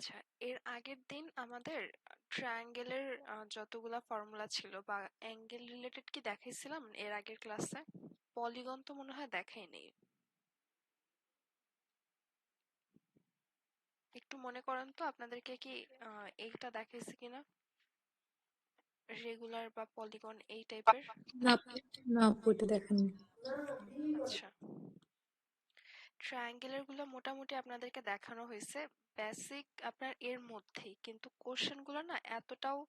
আচ্ছা, এর আগের দিন আমাদের ট্রায়াঙ্গেলের যতগুলা ফর্মুলা ছিল বা অ্যাঙ্গেল রিলেটেড কি দেখাইছিলাম এর আগের ক্লাসে? পলিগন তো মনে হয় দেখাইনি। একটু মনে করেন তো আপনাদেরকে কি এইটা দেখাইছি কিনা, রেগুলার বা পলিগন এই টাইপের? না, না আপু এটা দেখেননি। আচ্ছা, ট্রায়াঙ্গেলের গুলো মোটামুটি আপনাদেরকে দেখানো হয়েছে বেসিক আপনার এর মধ্যেই, কিন্তু কোশ্চেন গুলো না এতটাও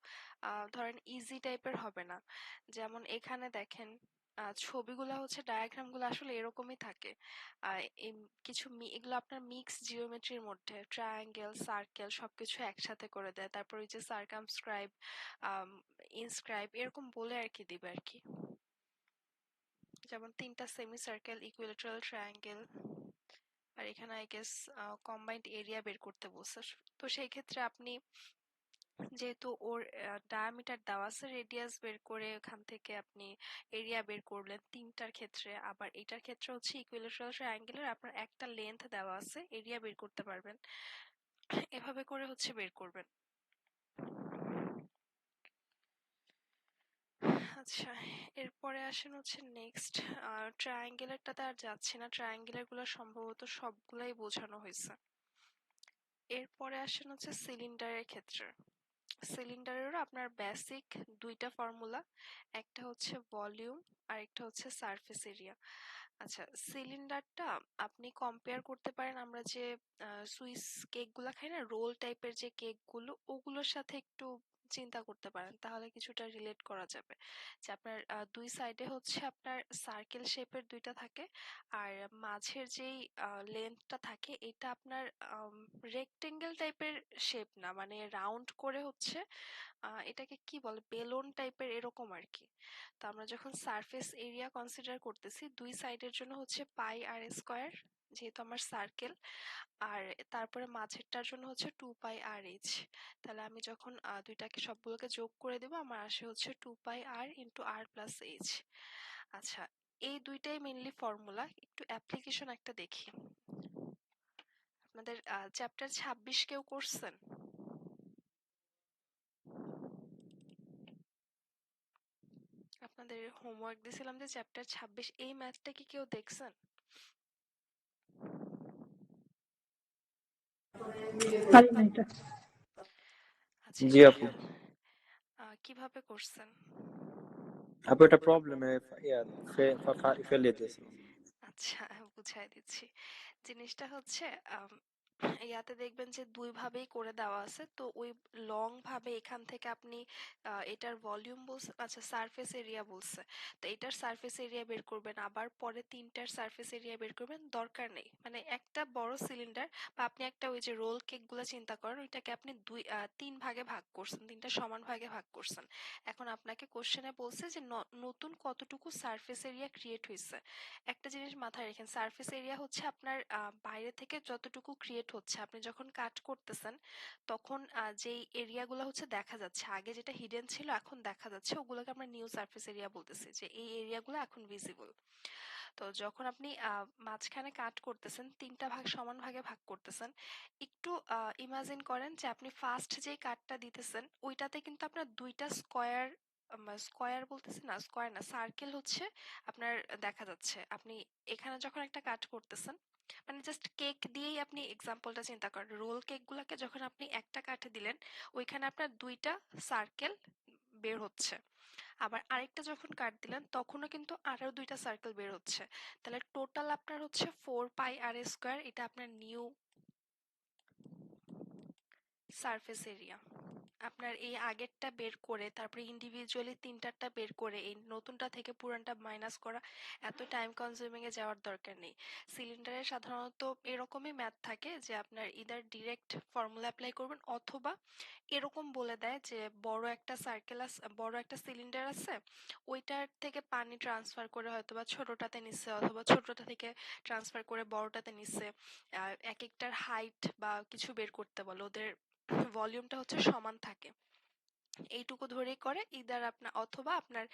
ধরেন ইজি টাইপের হবে না। যেমন এখানে দেখেন, ছবিগুলো হচ্ছে ডায়াগ্রাম গুলো আসলে এরকমই থাকে। এই কিছু এগুলো আপনার মিক্স জিওমেট্রির মধ্যে ট্রায়াঙ্গেল সার্কেল সবকিছু একসাথে করে দেয়, তারপর ওই যে সার্কামস্ক্রাইব, ইনস্ক্রাইব এরকম বলে আর কি দিবে আর কি। যেমন তিনটা সেমি সার্কেল, ইকুইলেটারাল ট্রায়াঙ্গেল, আর এখানে আই গেস কম্বাইন্ড এরিয়া বের করতে বলছে। তো সেই ক্ষেত্রে আপনি যেহেতু ওর ডায়ামিটার দেওয়া আছে, রেডিয়াস বের করে ওখান থেকে আপনি এরিয়া বের করলেন তিনটার ক্ষেত্রে। আবার এটার ক্ষেত্রে হচ্ছে ইকুইলেটারাল ট্রায়াঙ্গেলের আপনার একটা লেন্থ দেওয়া আছে, এরিয়া বের করতে পারবেন। এভাবে করে হচ্ছে বের করবেন। আচ্ছা, এরপরে আসেন হচ্ছে নেক্সট। ট্রায়াঙ্গেলেরটাতে আর যাচ্ছি না, ট্রায়াঙ্গেলের গুলো সম্ভবত সবগুলাই বোঝানো হয়েছে। এরপরে আসেন হচ্ছে সিলিন্ডারের ক্ষেত্রে। সিলিন্ডারেরও আপনার বেসিক দুইটা ফর্মুলা, একটা হচ্ছে ভলিউম আর একটা হচ্ছে সারফেস এরিয়া। আচ্ছা, সিলিন্ডারটা আপনি কম্পেয়ার করতে পারেন আমরা যে সুইস কেকগুলো খাই না, রোল টাইপের যে কেকগুলো, ওগুলোর সাথে একটু চিন্তা করতে পারেন, তাহলে কিছুটা রিলেট করা যাবে। যে আপনার দুই সাইডে হচ্ছে আপনার সার্কেল শেপের দুইটা থাকে, আর মাঝের যেই লেন্থটা থাকে এটা আপনার রেক্টেঙ্গেল টাইপের শেপ না, মানে রাউন্ড করে হচ্ছে এটাকে কি বলে, বেলুন টাইপের এরকম আর কি। তো আমরা যখন সারফেস এরিয়া কনসিডার করতেছি, দুই সাইডের জন্য হচ্ছে পাই আর স্কোয়ার, যেহেতু আমার সার্কেল, আর তারপরে মাঝেরটার জন্য হচ্ছে 2 পাই আর এইচ। তাহলে আমি যখন দুইটাকে সবগুলোকে যোগ করে দেবো, আমার আসে হচ্ছে 2 পাই আর ইন্টু আর প্লাস এইচ। আচ্ছা, এই দুইটাই মেইনলি ফর্মুলা। একটু অ্যাপ্লিকেশন একটা দেখি। আপনাদের চ্যাপ্টার 26 কেউ করছেন? আপনাদের হোমওয়ার্ক দিছিলাম যে চ্যাপ্টার 26, এই ম্যাথটা কি কেউ দেখছেন? পারি না এটা। আচ্ছা, জি এটা আপু। কিভাবে করছেন? আপু এটা প্রবলেমে ফেলে দিয়েছিল। আচ্ছা, বুঝাই দিচ্ছি। জিনিসটা হচ্ছে ইয়াতে দেখবেন যে দুই ভাবেই করে দেওয়া আছে, তো ওই লং ভাবে এখান থেকে আপনি এটার ভলিউম বলছে, আচ্ছা সারফেস এরিয়া বলছে, তো এটার সারফেস এরিয়া বের করবেন, আবার পরে তিনটার সারফেস এরিয়া বের করবেন। দরকার নেই, মানে একটা বড় সিলিন্ডার বা আপনি একটা ওই যে রোল কেক গুলা চিন্তা করেন, ওইটাকে আপনি তিন ভাগে ভাগ করছেন, তিনটা সমান ভাগে ভাগ করছেন। এখন আপনাকে কোশ্চেনে বলছে যে নতুন কতটুকু সারফেস এরিয়া ক্রিয়েট হয়েছে। একটা জিনিস মাথায় রাখেন, সারফেস এরিয়া হচ্ছে আপনার বাইরে থেকে যতটুকু ক্রিয়েট হচ্ছে, আপনি যখন কাট করতেছেন তখন যেই এরিয়াগুলো হচ্ছে দেখা যাচ্ছে, আগে যেটা হিডেন ছিল এখন দেখা যাচ্ছে, ওগুলোকে আমরা নিউ সারফেস এরিয়া বলতেছি, যে এই এরিয়াগুলো এখন ভিজিবল। তো যখন আপনি মাঝখানে কাট করতেছেন, তিনটা ভাগ সমান ভাগে ভাগ করতেছেন, একটু ইমাজিন করেন যে আপনি ফার্স্ট যে কাটটা দিতেছেন ওইটাতে কিন্তু আপনার দুইটা স্কয়ার, স্কয়ার বলতেছি না, স্কয়ার না, সার্কেল হচ্ছে আপনার দেখা যাচ্ছে। আপনি এখানে যখন একটা কাট করতেছেন, মানে জাস্ট কেক দিয়েই আপনি এক্সাম্পলটা চিন্তা করেন, রোল কেক গুলাকে যখন আপনি একটা কাটে দিলেন, ওইখানে আপনার দুইটা সার্কেল বের হচ্ছে। আবার আরেকটা যখন কাট দিলেন তখনও কিন্তু আরো দুইটা সার্কেল বের হচ্ছে। তাহলে টোটাল আপনার হচ্ছে 4 পাই আর স্কোয়ার, এটা আপনার নিউ সারফেস এরিয়া। আপনার এই আগেরটা বের করে তারপরে ইন্ডিভিজুয়ালি তিনটারটা বের করে এই নতুনটা থেকে পুরানটা মাইনাস করা এত টাইম কনজিউমিং এ যাওয়ার দরকার নেই। সিলিন্ডারে সাধারণত এরকমই ম্যাথ থাকে যে আপনার ইদার ডিরেক্ট ফর্মুলা অ্যাপ্লাই করবেন, অথবা এরকম বলে দেয় যে বড় একটা সার্কেল আছে, বড় একটা সিলিন্ডার আছে, ওইটার থেকে পানি ট্রান্সফার করে হয়তো বা ছোটটাতে নিচ্ছে, অথবা ছোটটা থেকে ট্রান্সফার করে বড়টাতে নিচ্ছে। এক একটার হাইট বা কিছু বের করতে বলে, ওদের ভলিউমটা হচ্ছে সমান থাকে, এইটুকু ধরেই করে ইদার আপনার, অথবা আপনার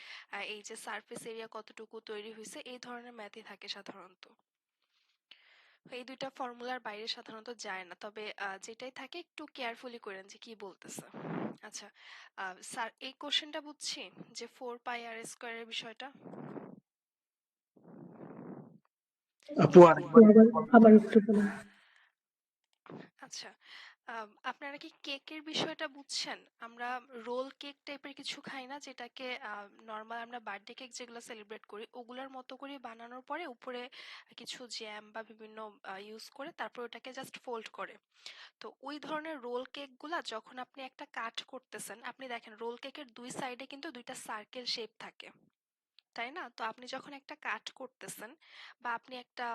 এই যে সারফেস এরিয়া কতটুকু তৈরি হয়েছে, এই ধরনের ম্যাথই থাকে সাধারণত। এই দুইটা ফর্মুলার বাইরে সাধারণত যায় না, তবে যেটাই থাকে একটু কেয়ারফুলি করেন যে কি বলতেছে। আচ্ছা, স্যার এই কোশ্চেনটা বুঝছি যে 4 পাই আর স্কোয়ারের বিষয়টা। আপু আর আবার আবার একটু বলুন। আচ্ছা, আপনারা কি কেকের বিষয়টা বুঝছেন? আমরা রোল কেক টাইপের কিছু খাই না, যেটাকে নর্মাল আমরা বার্থডে কেক যেগুলো সেলিব্রেট করি ওগুলোর মতো করে বানানোর পরে উপরে কিছু জ্যাম বা বিভিন্ন ইউজ করে তারপর ওটাকে জাস্ট ফোল্ড করে। তো ওই ধরনের রোল কেকগুলা যখন আপনি একটা কাট করতেছেন, আপনি দেখেন রোল কেকের দুই সাইডে কিন্তু দুইটা সার্কেল শেপ থাকে, তাই না? তো আপনি যখন একটা কাট করতেছেন বা আপনি একটা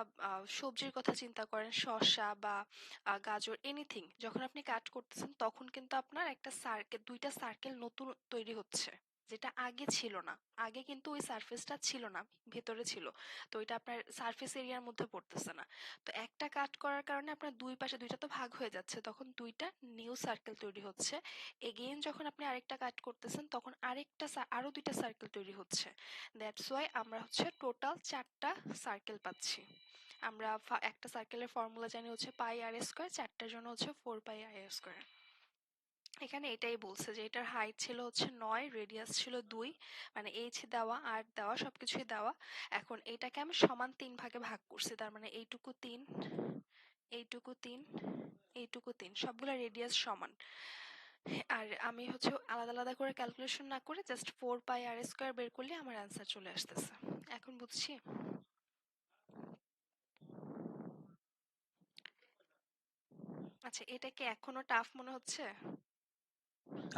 সবজির কথা চিন্তা করেন, শসা বা গাজর এনিথিং যখন আপনি কাট করতেছেন তখন কিন্তু আপনার একটা সার্কেল, দুইটা সার্কেল নতুন তৈরি হচ্ছে, যেটা আগে ছিল না। আগে কিন্তু ওই সারফেসটা ছিল না, ভেতরে ছিল। তো এটা আপনার সারফেস এরিয়ার মধ্যে পড়তেছে না। তো একটা কাট করার কারণে আপনার দুই পাশে দুইটা তো ভাগ হয়ে যাচ্ছে, তখন দুইটা নিউ সার্কেল তৈরি হচ্ছে। এগেইন যখন আপনি আরেকটা কাট করতেছেন তখন আরো দুইটা সার্কেল তৈরি হচ্ছে। দ্যাটস ওয়াই আমরা হচ্ছে টোটাল 4টা সার্কেল পাচ্ছি। আমরা একটা সার্কেলের ফর্মুলা জানি হচ্ছে পাই আর স্কোয়ার, 4টার জন্য হচ্ছে 4 পাই আর স্কোয়ার। এখানে এটাই বলছে যে এটার হাইট ছিল হচ্ছে 9, রেডিয়াস ছিল 2, মানে এইচ দেওয়া আর দেওয়া সবকিছুই দেওয়া। এখন এটাকে আমি সমান 3 ভাগে ভাগ করছি, তার মানে এইটুকু 3, এইটুকু 3, এইটুকু 3, সবগুলা রেডিয়াস সমান। আর আমি হচ্ছে আলাদা আলাদা করে ক্যালকুলেশন না করে জাস্ট 4 পাই আর স্কোয়ার বের করলে আমার অ্যান্সার চলে আসতেছে। এখন বুঝছি। আচ্ছা, এটা কি এখনো টাফ মনে হচ্ছে?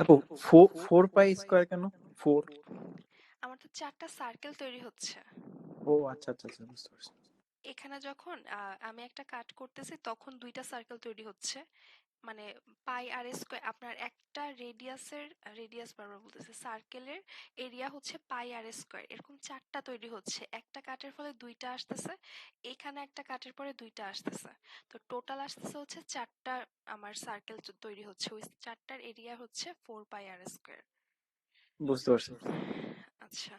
আপু 4 পাই স্কোয়ার কেন? 4? আমার তো 4টা সার্কেল তৈরি হচ্ছে। ও আচ্ছা আচ্ছা আচ্ছা, বুঝতে পারছি। এখানে যখন আমি একটা কাট করতেছি তখন দুইটা সার্কেল তৈরি হচ্ছে, মানে পাই আর স্কোয়ার আপনার একটা রেডিয়াস বারবার বলতেছে, সার্কেলের এরিয়া হচ্ছে পাই আর স্কোয়ার, এরকম 4টা তৈরি হচ্ছে। একটা কাটের ফলে দুইটা আসতেছে, এখানে একটা কাটের পরে দুইটা আসতেছে। তো টোটাল আসতেছে হচ্ছে 4টা আমার সার্কেল তৈরি হচ্ছে, ওই 4টার এরিয়া হচ্ছে 4 পাই আর স্কোয়ার। বুঝতে পারছি। আচ্ছা,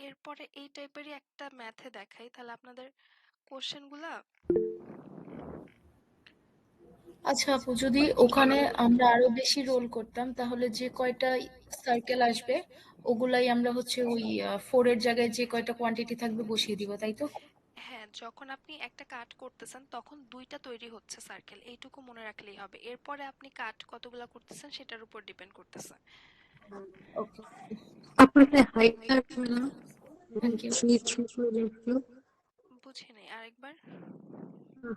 এরপরে এই টাইপেরই একটা ম্যাথে দেখাই তাহলে আপনাদের কোশ্চেনগুলা। আচ্ছা আপু, যদি ওখানে আমরা আরো বেশি রোল করতাম তাহলে যে কয়টা সার্কেল আসবে ওগুলাই আমরা হচ্ছে ওই 4 এর জায়গায় যে কয়টা কোয়ান্টিটি থাকবে বসিয়ে দিব, তাই তো? হ্যাঁ, যখন আপনি একটা কাট করতেছেন তখন দুইটা তৈরি হচ্ছে সার্কেল, এইটুকু মনে রাখলেই হবে। এরপরে আপনি কাট কতগুলা করতেছেন সেটার উপর ডিপেন্ড করতেছে। ওকে, আপনাদের হাইটটা আসবে না? Thank you. 3 3 করে দেখলো। বুঝি নাই, আরেকবার।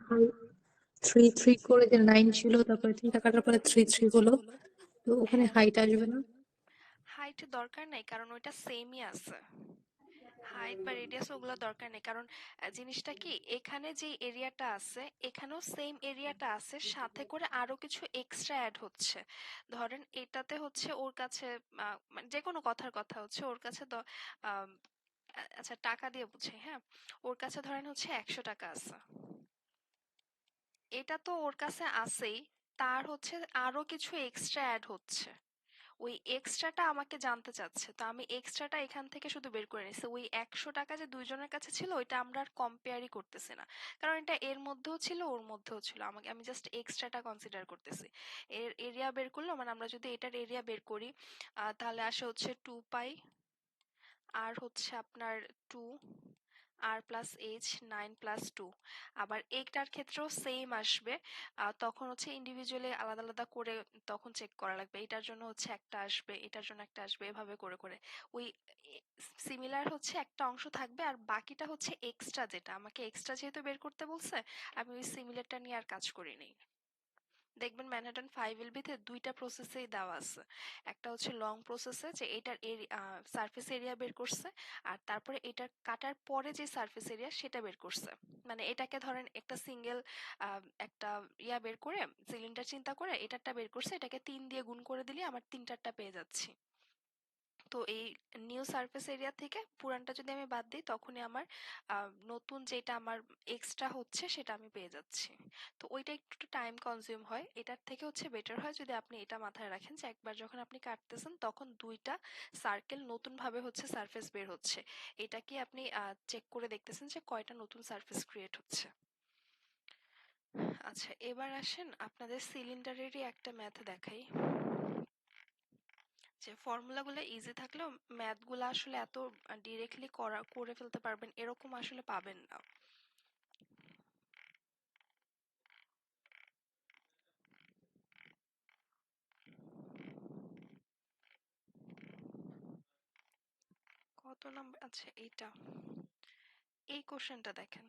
হাই 3 3 করে যে 9 ছিল, তারপরে 3 কাটার পরে 3 3 হলো, তো ওখানে হ্যাঁ, হাইট আসবে না? হাইট দরকার নাই কারণ ওইটা সেমই আছে। হাইট বা রেডিয়াস ওগুলো দরকার নেই, কারণ জিনিসটা কি, এখানে যে এরিয়াটা আছে এখানেও সেম এরিয়াটা আছে, সাথে করে আরো কিছু এক্সট্রা অ্যাড হচ্ছে। ধরেন এটাতে হচ্ছে ওর কাছে মানে যে কোনো কথার কথা হচ্ছে ওর কাছে আম, আচ্ছা টাকা দিয়ে বুঝি, হ্যাঁ। ওর কাছে ধরেন হচ্ছে 100 টাকা আছে, এটা তো ওর কাছে আছেই, তার হচ্ছে আরো কিছু এক্সট্রা অ্যাড হচ্ছে। ওই এক্সট্রাটা আমাকে জানতে চাচ্ছে, তো আমি এক্সট্রাটা এখান থেকে শুধু বের করে নিচ্ছি। ওই 100 টাকা যে দুইজনের কাছে ছিল ওইটা আমরা আর কম্পেয়ারই করতেছি না, কারণ এটা এর মধ্যেও ছিল ওর মধ্যেও ছিল, আমি জাস্ট এক্সট্রাটা কনসিডার করতেছি। এর এরিয়া বের করলো, মানে আমরা যদি এটার এরিয়া বের করি তাহলে আসে হচ্ছে 2 পাই, আর হচ্ছে আপনার 2, আর প্লাস এইচ 9 + 2। আবার এইটার ক্ষেত্রেও সেম আসবে, তখন হচ্ছে ইন্ডিভিজুয়ালি আলাদা আলাদা করে তখন চেক করা লাগবে, এটার জন্য হচ্ছে একটা আসবে, এটার জন্য একটা আসবে, এভাবে করে করে ওই সিমিলার হচ্ছে একটা অংশ থাকবে, আর বাকিটা হচ্ছে এক্সট্রা, যেটা আমাকে এক্সট্রা যেহেতু বের করতে বলছে আমি ওই সিমিলারটা নিয়ে আর কাজ করিনি। দেখবেন ম্যানহাটন 5LB তে দুইটা প্রসেসেই দেওয়া আছে। একটা হচ্ছে লং প্রসেসে যে এটার সারফেস এরিয়া বের করছে, আর তারপরে এটা কাটার পরে যে সারফেস এরিয়া সেটা বের করছে। মানে এটাকে ধরেন একটা সিঙ্গেল একটা বের করে, সিলিন্ডার চিন্তা করে এটারটা বের করছে, এটাকে 3 দিয়ে গুণ করে দিলে আমার তিনটারটা পেয়ে যাচ্ছি। তো এই নিউ সারফেস এরিয়া থেকে পুরানটা যদি আমি বাদ দিই তখনই আমার নতুন যেটা আমার এক্সট্রা হচ্ছে সেটা আমি পেয়ে যাচ্ছি। তো ওইটা একটু টাইম কনজিউম হয়, এটার থেকে হচ্ছে বেটার হয় যদি আপনি এটা মাথায় রাখেন যে একবার যখন আপনি কাটতেছেন তখন দুইটা সার্কেল নতুন ভাবে হচ্ছে সারফেস বের হচ্ছে। এটা কি আপনি চেক করে দেখতেছেন যে কয়টা নতুন সারফেস ক্রিয়েট হচ্ছে। আচ্ছা, এবার আসেন আপনাদের সিলিন্ডারেরই একটা ম্যাথ দেখাই। যে ফর্মুলাগুলো ইজি থাকলেও ম্যাথগুলো আসলে এত ডিরেক্টলি করে ফেলতে পারবেন এরকম আসলে পাবেন না। কত নাম্বার? আচ্ছা, এইটা, এই কোশ্চেনটা দেখেন।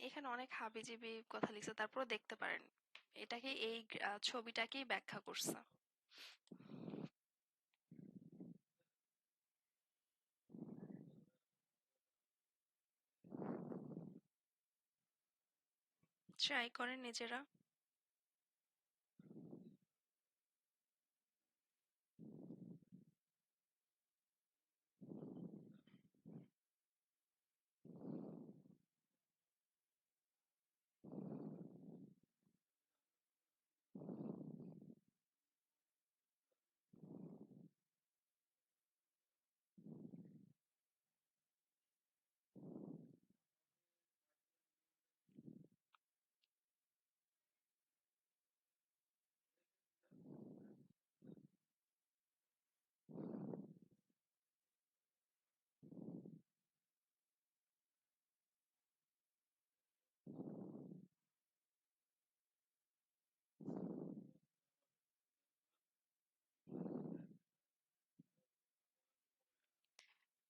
এখানে অনেক হাবিজাবি কথা লিখছে, তারপরে দেখতে পারেন এটাকে এই ছবিটাকেই ব্যাখ্যা করছে। ট্রাই করেন নিজেরা।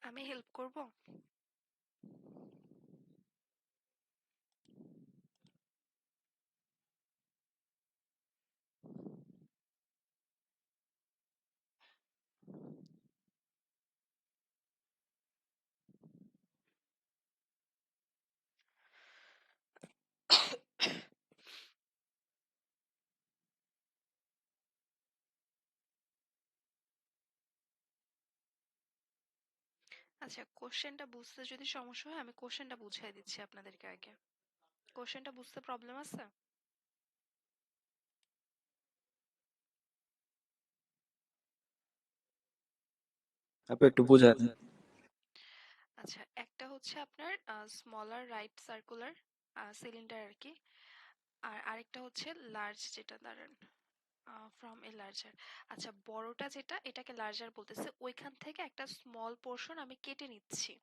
আমি হেল্প করব। আচ্ছা, কোশ্চেনটা বুঝতে যদি সমস্যা হয় আমি কোশ্চেনটা বুঝাই দিচ্ছি আপনাদেরকে আগে। কোশ্চেনটা বুঝতে প্রবলেম আছে? আপু একটু বুঝায় দেন। আচ্ছা, একটা হচ্ছে আপনার স্মলার রাইট সার্কুলার সিলিন্ডার আর কি, আর আরেকটা হচ্ছে লার্জ, যেটা দাঁড়ান ফ্রম এ লার্জার। আচ্ছা, বড়টা যেটা এটাকে লার্জার বলতেছে, ওইখান থেকে একটা স্মল পোর্শন আমি কেটে নিচ্ছি।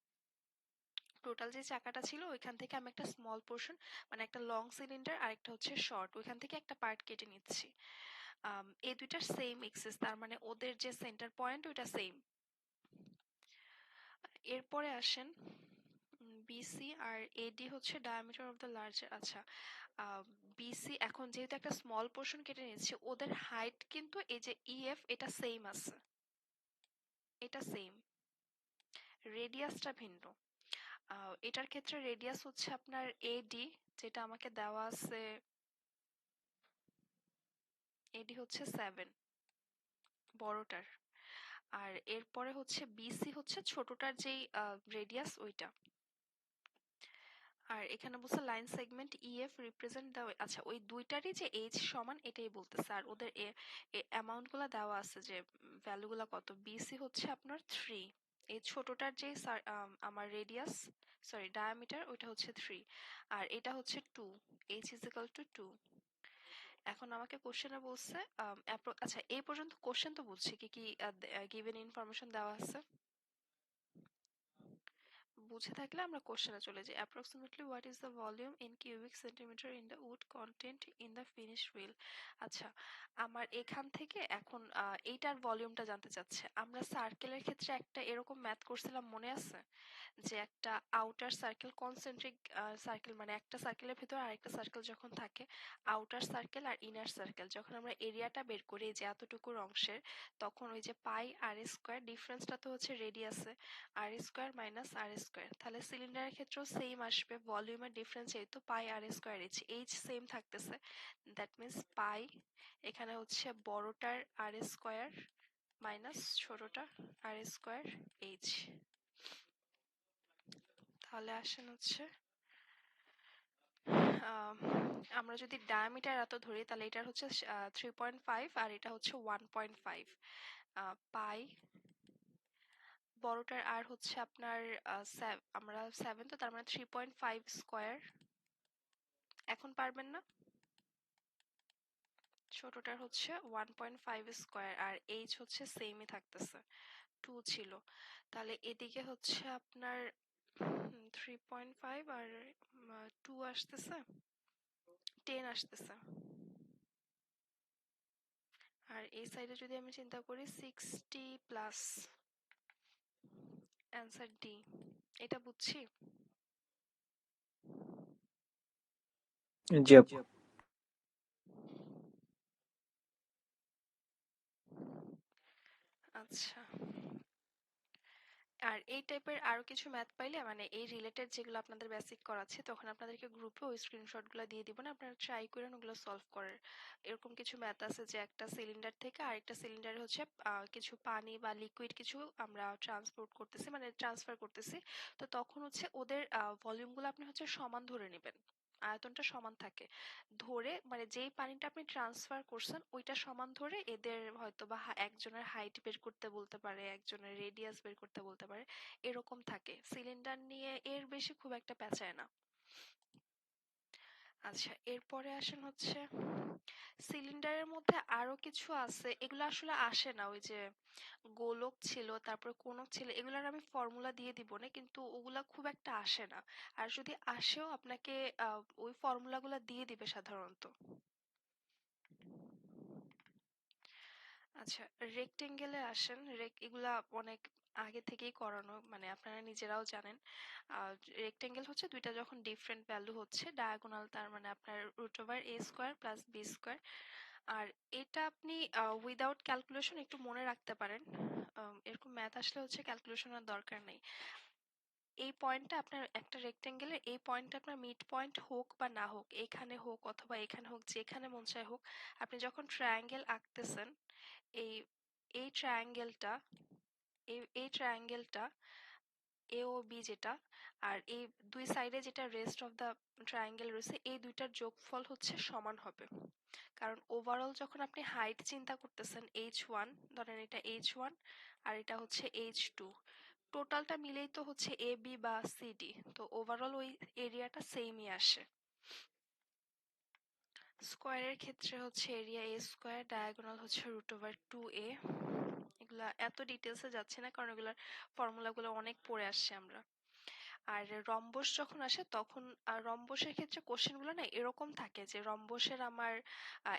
টোটাল যে চাকাটা ছিল ওইখান থেকে আমি একটা স্মল পোর্শন, মানে একটা লং সিলিন্ডার আর একটা হচ্ছে শর্ট, ওইখান থেকে একটা পার্ট কেটে নিচ্ছি। এই দুইটার সেম এক্সিস, তার মানে ওদের যে সেন্টার পয়েন্ট ওইটা সেম। এরপরে আসেন বিসি আর এডি হচ্ছে ডায়ামিটার অফ দ্য লার্জার। আচ্ছা, বিসি এখন যেহেতু একটা স্মল পোর্শন কেটে নিচ্ছে, ওদের হাইট কিন্তু এই যে ইএফ এটা সেম আছে, এটা সেম, রেডিয়াসটা ভিন্ন। এটার ক্ষেত্রে রেডিয়াস হচ্ছে আপনার এডি, যেটা আমাকে দেওয়া আছে, এডি হচ্ছে 7 বড়টার। আর এরপরে হচ্ছে বিসি হচ্ছে ছোটটার যেই রেডিয়াস ওইটা। আর এখানে বলছে line segment EF represent the, আচ্ছা ওই দুইটারই যে এইচ সমান এটাই বলতেছে, আর ওদের অ্যামাউন্ট গুলা দেওয়া আছে যে ভ্যালু গুলা কত। বিসি হচ্ছে আপনার 3, এই ছোটটার যে আমার রেডিয়াস, সরি ডায়ামিটার, ওইটা হচ্ছে 3, আর এটা হচ্ছে 2, এইচ ইজ ইকাল টু 2। এখন আমাকে কোশ্চেনে বলছে আচ্ছা এই পর্যন্ত কোশ্চেন তো বুঝছি কি কি গিভেন ইনফরমেশন দেওয়া আছে। বুঝে থাকলে আমরা কোশ্চেনে চলে যাই। Approximately what is the volume in cubic centimetre in the wood contained in the finish wheel. আচ্ছা, আমার এখান থেকে এখন এইটার ভলিউমটা জানতে চাচ্ছে। আমরা সার্কেলের ক্ষেত্রে একটা এরকম ম্যাথ করছিলাম, মনে আছে? যে একটা আউটার সার্কেল, কনসেন্ট্রিক সার্কেল, মানে একটা সার্কেলের ভিতর আরেকটা সার্কেল যখন থাকে, আউটার সার্কেল আর ইনার সার্কেল, যখন আমরা এরিয়াটা বের করি যে এতটুকুর অংশের, তখন ওই যে পাই আর স্কোয়ার, ডিফারেন্সটা তো হচ্ছে রেডিয়াসে, আর স্কোয়ার মাইনাস আর স্কোয়ার, তাহলে সিলিন্ডারের ক্ষেত্রেও সেম আসবে, ভলিউমের ডিফারেন্স যেহেতু পাই আর স্কোয়ার এইচ, এইচ সেম থাকতেছে, দ্যাট মিন্স পাই এখানে হচ্ছে বড়টার আর স্কোয়ার মাইনাস ছোটটা আর স্কোয়ার এইচ। তাহলে আসেন হচ্ছে আম, আমরা যদি ডায়ামিটার এত ধরি তাহলে এটার হচ্ছে 3.5 আর এটা হচ্ছে 1.5 পাই বড়টার আর হচ্ছে আপনার আমরা 7, তো তার মানে 3.5 স্কোয়ার। এখন পারবেন না? ছোটটার হচ্ছে 1.5 স্কোয়ার, আর এইচ হচ্ছে সেমই থাকতেছে, 2 ছিল। তাহলে এদিকে হচ্ছে আপনার 3.5 আর 2 আসতেছে, 10 আসতেছে। আর এই সাইডে যদি আমি চিন্তা করি 60 প্লাস, অ্যান্সার ডি। এটা বুঝছি। জি আপু। আচ্ছা, আর এই টাইপের আরো কিছু ম্যাথ পাইলে, মানে এই রিলেটেড যেগুলো আপনাদের বেসিক করাচ্ছে, তখন আপনাদেরকে গ্রুপে ওই স্ক্রিনশটগুলো দিয়ে দিব না, আপনারা ট্রাই করেন ওগুলো সলভ করার। এরকম কিছু ম্যাথ আছে যে একটা সিলিন্ডার থেকে আরেকটা সিলিন্ডারে হচ্ছে কিছু পানি বা লিকুইড কিছু আমরা ট্রান্সপোর্ট করতেছি, মানে ট্রান্সফার করতেছি। তো তখন হচ্ছে ওদের ভলিউমগুলো আপনি হচ্ছে সমান ধরে নেবেন, আয়তনটা সমান থাকে ধরে, মানে যেই পানিটা আপনি ট্রান্সফার করছেন ওইটা সমান ধরে এদের হয়তো বা একজনের হাইট বের করতে বলতে পারে, একজনের রেডিয়াস বের করতে বলতে পারে, এরকম থাকে। সিলিন্ডার নিয়ে এর বেশি খুব একটা পেঁচায় না। আচ্ছা, এরপরে আসেন হচ্ছে সিলিন্ডারের মধ্যে আরো কিছু আছে, এগুলো আসলে আসে না। ওই যে গোলক ছিল, তারপরে কোণক ছিল, এগুলার আমি ফর্মুলা দিয়ে দিব না, কিন্তু ওগুলা খুব একটা আসে না। আর যদি আসেও আপনাকে ওই ফর্মুলাগুলো দিয়ে দিবে সাধারণত। আচ্ছা, রেক্টেঙ্গেলে আসেন। এগুলা অনেক আগে থেকেই করানো, মানে আপনারা নিজেরাও জানেন। রেক্টেঙ্গেল হচ্ছে দুইটা যখন ডিফারেন্ট ভ্যালু হচ্ছে ডায়াগোনাল, তার মানে আপনার root over a square plus B square. আর এটা আপনি উইদাউট ক্যালকুলেশন একটু মনে রাখতে পারেন। এরকম ম্যাথ আসলে হচ্ছে ক্যালকুলেশনের দরকার নেই। এই পয়েন্টটা আপনার একটা রেক্টেঙ্গেলের, এই পয়েন্টটা আপনার মিড পয়েন্ট হোক বা না হোক, এখানে হোক অথবা এখানে হোক, যেখানে মন চায় হোক, আপনি যখন ট্রায়াঙ্গেল আঁকতেছেন, এই এই ট্রায়াঙ্গেলটা, এই ট্রায়াঙ্গেলটা এ ও বি যেটা, আর এই দুই সাইডে যেটা রেস্ট অফ দ্য ট্রায়াঙ্গেল রয়েছে, এই দুইটার যোগফল হচ্ছে সমান হবে। কারণ ওভারঅল যখন আপনি হাইট চিন্তা করতেছেন h1, ধরেন এটা h1 আর এটা হচ্ছে h2, টোটালটা মিলেই তো হচ্ছে এ বি বা সিডি, তো ওভারঅল ওই এরিয়াটা সেমই আসে। স্কোয়ারের ক্ষেত্রে হচ্ছে এরিয়া এ স্কোয়ার, ডায়াগোনাল হচ্ছে রুট ওভার 2a। এগুলা এত ডিটেলসে যাচ্ছে না, কারণ এগুলার ফর্মুলাগুলো অনেক পড়ে আসছে আমরা। আর রম্বস যখন আসে তখন, রম্বসের ক্ষেত্রে কোশ্চেনগুলো না এরকম থাকে যে রম্বসের আমার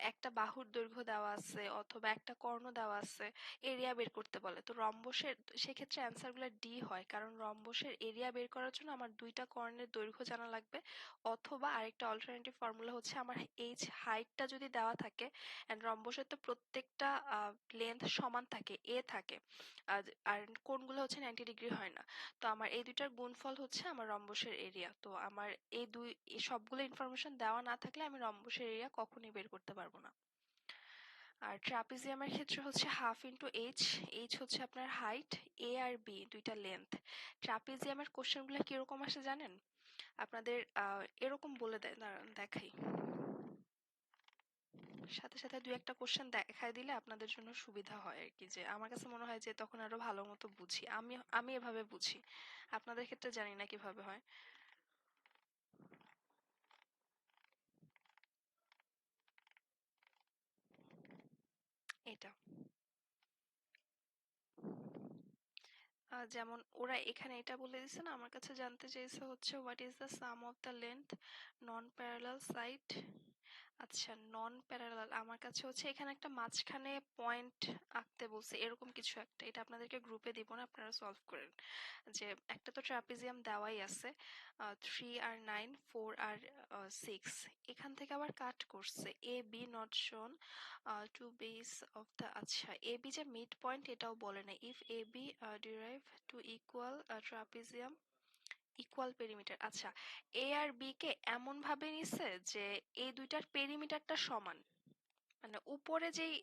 একটা বাহুর দৈর্ঘ্য দেওয়া আছে অথবা একটা কর্ণ দেওয়া আছে, এরিয়া বের করতে বলে। তো রম্বসের সেক্ষেত্রে অ্যান্সারগুলো ডি হয়, কারণ রম্বসের এরিয়া বের করার জন্য আমার দুইটা কর্ণের দৈর্ঘ্য জানা লাগবে, অথবা আরেকটা অল্টারনেটিভ ফর্মুলা হচ্ছে আমার এইচ হাইটটা যদি দেওয়া থাকে, এন্ড রম্বসের তো প্রত্যেকটা লেন্থ সমান থাকে, এ থাকে, আর কোণগুলো হচ্ছে 90 ডিগ্রি হয় না। তো আমার এই দুইটার গুণফল হচ্ছে আমার রম্বসের এরিয়া। তো আমার এই সবগুলো ইনফরমেশন দেওয়া না থাকলে আমি রম্বসের এরিয়া কখনোই বের করতে পারবো না। আর ট্রাপিজিয়ামের ক্ষেত্রে হচ্ছে হাফ ইন্টু এইচ। এইচ হচ্ছে আপনার হাইট, এ আর বি দুইটা লেন্থ। ট্রাপিজিয়ামের কোশ্চেনগুলো কিরকম আসে জানেন? আপনাদের এরকম বলে দেয়, দাঁড়ান দেখাই, সাথে সাথে দুই একটা কোশ্চেন দেখাই দিলে আপনাদের জন্য সুবিধা হয় আর কি, যে আমার কাছে মনে হয় যে তখন আরো ভালো মতো বুঝি। আমি এভাবে বুঝি, আপনাদের ক্ষেত্রে জানি না কিভাবে হয়। এটা যেমন ওরা এখানে এটা বলে দিছে না, আমার কাছে জানতে চেয়েছে হচ্ছে what is the sum of the length non parallel side. আচ্ছা, নন প্যারালাল আমার কাছে হচ্ছে এখানে একটা মাঝখানে পয়েন্ট আঁকতে বলছে, এরকম কিছু একটা। এটা আপনাদেরকে গ্রুপে দিব না, আপনারা সলভ করেন। যে একটা তো ট্রাপিজিয়াম দেওয়াই আছে, 3 আর 9, 4 আর 6, এখান থেকে আবার কাট করছে A B not shown to base of the. আচ্ছা, এ বি যে মিড পয়েন্ট এটাও বলে না। If A B derive to equal trapezium equal perimeter. আচ্ছা, এ আর বি কে এমন ভাবে নিছে যে এই দুইটার পেরিমিটারটা সমান, মানে উপরে যেই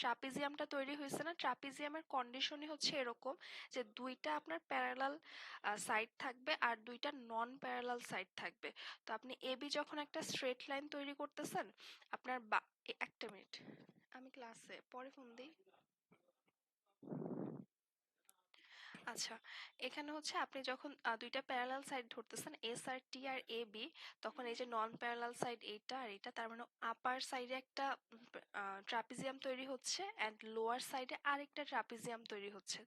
ট্রাপিজিয়ামটা তৈরি হয়েছে না, ট্রাপিজিয়ামের কন্ডিশনই হচ্ছে এরকম যে দুইটা আপনার প্যারালাল সাইড থাকবে আর দুইটা নন প্যারালাল সাইড থাকবে। তো আপনি এবি যখন একটা স্ট্রেট লাইন তৈরি করতেছেন, আপনার একটা মিনিট, আমি ক্লাসে পরে ফোন দিই। আচ্ছা, এখানে হচ্ছে আপনি যখন দুইটা parallel side ধরতেছেন S R T R A B, তখন এই যে নন প্যারালাল সাইড এইটা আর এটা, তার মানে আপার সাইডে একটা ট্রাপিজিয়াম তৈরি হচ্ছে অ্যান্ড লোয়ার সাইডে আরেকটা ট্রাপিজিয়াম তৈরি হচ্ছে।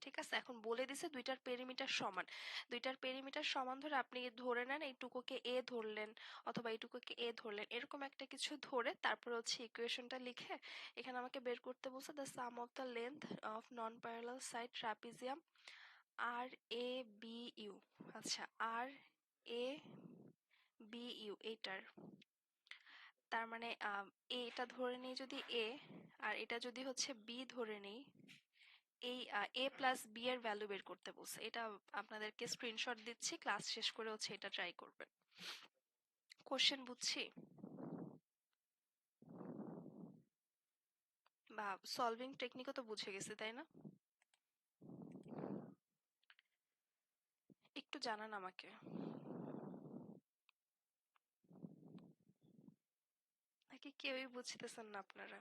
ঠিক আছে, এখন বলে দিছে দুইটার পেরিমিটার সমান। দুইটার পেরিমিটার সমান ধরে আপনি ধরে নেন এইটুকুকে এ ধরলেন অথবা এইটুকুকে এ ধরলেন, এরকম একটা কিছু ধরে তারপর হচ্ছে ইকুয়েশনটা লিখে এখানে আমাকে বের করতে বলছে the sum of the length of non parallel side trapezium R A B U. আচ্ছা, আর এ বি ইউ এইটার, তার মানে এটা ধরে নিই যদি এ, আর এটা যদি হচ্ছে বি ধরে নিই, এই এ প্লাস বি এর ভ্যালু বের করতে বলছে। এটা আপনাদেরকে স্ক্রিনশট দিচ্ছি, ক্লাস শেষ করে হচ্ছে এটা ট্রাই করবেন। কোশ্চেন বুঝছি বা সলভিং টেকনিকও তো বুঝে গেছি, তাই না? একটু জানান আমাকে, নাকি কেউই বুঝতেছেন না আপনারা?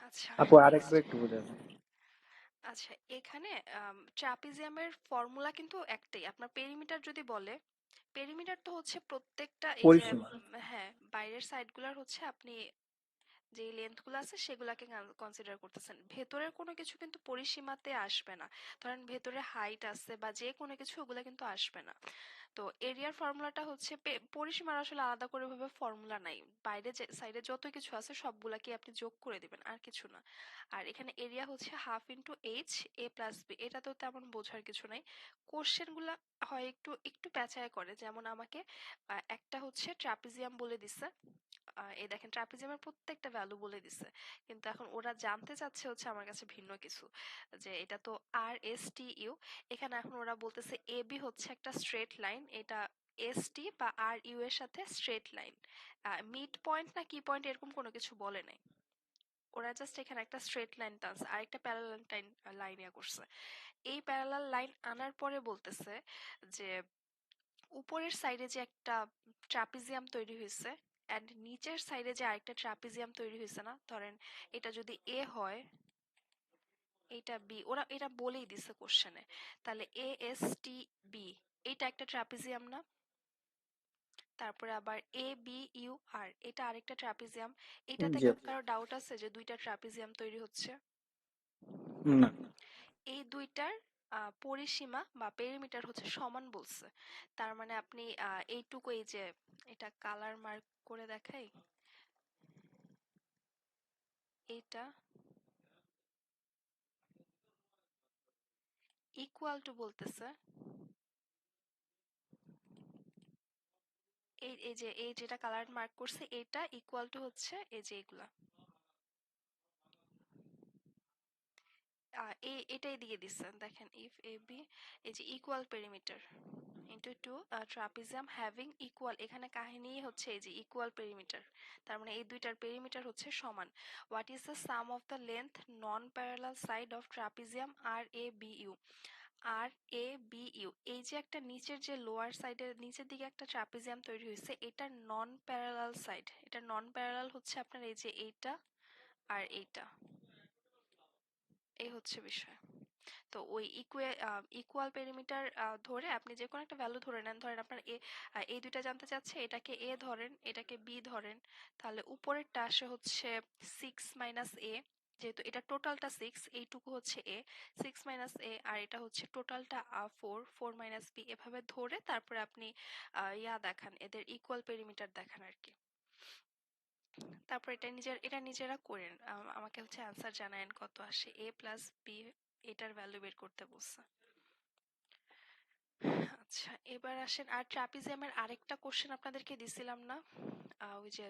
আচ্ছা, আপু নেক্সট। আরেকবার একটু বোঝাবেন। আচ্ছা, এখানে ট্রাপিজিয়ামের ফর্মুলা কিন্তু একটাই। আপনার পেরিমিটার যদি বলে, পেরিমিটার তো হচ্ছে প্রত্যেকটা এই যে পরিসীমা। হ্যাঁ, বাইরের সাইডগুলার হচ্ছে আপনি যে লেন্থগুলো আছে সেগুলাকে কনসিডার করতেছেন। ভেতরের কোনো কিছু কিন্তু পরিসীমাতে আসবে না। ধরেন ভেতরে হাইট আছে বা যে কোনো কিছু, ওগুলা কিন্তু আসবে না। তো এরিয়ার ফর্মুলাটা হচ্ছে পরিসীমার আসলে আলাদা করে ভাবে ফর্মুলা নাই। বাইরে যে সাইডে যত কিছু আছে সবগুলাকে আপনি যোগ করে দিবেন, আর কিছু না। আর এখানে এরিয়া হচ্ছে half into h a plus b, এটা তো তেমন বোঝার কিছু নাই। কোশ্চেন গুলা হয় একটু একটু পেঁচায় করে, যেমন আমাকে একটা হচ্ছে ট্রাপিজিয়াম বলে দিছে। এই দেখেন ট্রাপিজিয়ামের প্রত্যেকটা ভ্যালু বলে দিছে, কিন্তু এখন ওরা জানতে চাচ্ছে হচ্ছে আমার কাছে ভিন্ন কিছু, যে এটা তো আর এস টি ইউ। এখানে এখন ওরা বলতেছে এ বি হচ্ছে একটা স্ট্রেট লাইন, এটা এস টি বা আর ইউ এর সাথে স্ট্রেট লাইন। মিড পয়েন্ট না কি পয়েন্ট এরকম কোনো কিছু বলে নাই, ওরা জাস্ট এখানে একটা স্ট্রেট লাইন টানছে আর একটা প্যারালাল লাইন ইয়া করছে। এই প্যারালাল লাইন আনার পরে বলতেছে যে উপরের সাইডে যে একটা ট্রাপিজিয়াম তৈরি হয়েছে এন্ড নিচের সাইডে যে আরেকটা ট্রাপিজিয়াম তৈরি হয়েছে না, ধরেন এটা যদি এ হয় এটা বি, ওরা এটা বলেই দিছে কোশ্চেনে। তাহলে এ এস টি বি, এটা একটা ট্রাপিজিয়াম না? তারপরে আবার এ বি ইউ আর, এটা আরেকটা ট্রাপিজিয়াম। এটাতে জি আপু। কারো ডাউট আছে যে দুইটা ট্রাপিজিয়াম তৈরি হচ্ছে? না। এই দুইটার পরিসীমা বা পেরিমিটার হচ্ছে সমান বলছে। তার মানে আপনি এইটুকু, এই যে এটা কালার মার্ক করে দেখাই, এইটা ইকুয়াল টু বলতেছে এই এই যে এই যেটা কালার মার্ক করছে এটা ইকুয়াল টু হচ্ছে এই যে এগুলা, এটাই দিয়ে দিচ্ছে। দেখেন ইফ এ বি, এই যে equal perimeter into two trapezium having equal, এখানে কাহিনী হচ্ছে এই যে ইকুয়াল পেরিমিটার, তার মানে এই দুইটার পেরিমিটার হচ্ছে সমান। What is the sum of the length non parallel side of trapezium R A B U? R A B U, এই যে একটা নিচের যে লোয়ার সাইডের নিচের দিকে একটা ট্রাপিজিয়াম তৈরি হয়েছে, এটা নন প্যারালাল সাইড। এটা নন প্যারালাল হচ্ছে আপনার এই যে এইটা আর এইটা, এই হচ্ছে বিষয়। তো ওই ইকুয়াল পেরিমিটার ধরে আপনি যে কোনো একটা ভ্যালু ধরে নেন, ধরেন আপনার এই দুইটা জানতে চাচ্ছে, এটাকে এ ধরেন এটাকে বি ধরেন, তাহলে উপরেরটা আসে হচ্ছে 6 - এ, যেহেতু এটা টোটালটা 6, এইটুকু হচ্ছে এ, 6 - এ, আর এটা হচ্ছে টোটালটা 4, 4 - বি, এভাবে ধরে তারপরে আপনি ইয়া দেখান, এদের ইকুয়াল পেরিমিটার দেখান আর কি। তারপর এটা নিজেরা করেন, আমাকে হচ্ছে অ্যান্সার জানায়েন কত আসে। এ প্লাস বি, এটার ভ্যালু বের করতে বলছে। আচ্ছা, এবার আসেন আর ট্রাপিজিয়ামের আরেকটা কোশ্চেন আপনাদেরকে দিছিলাম না, ওই যে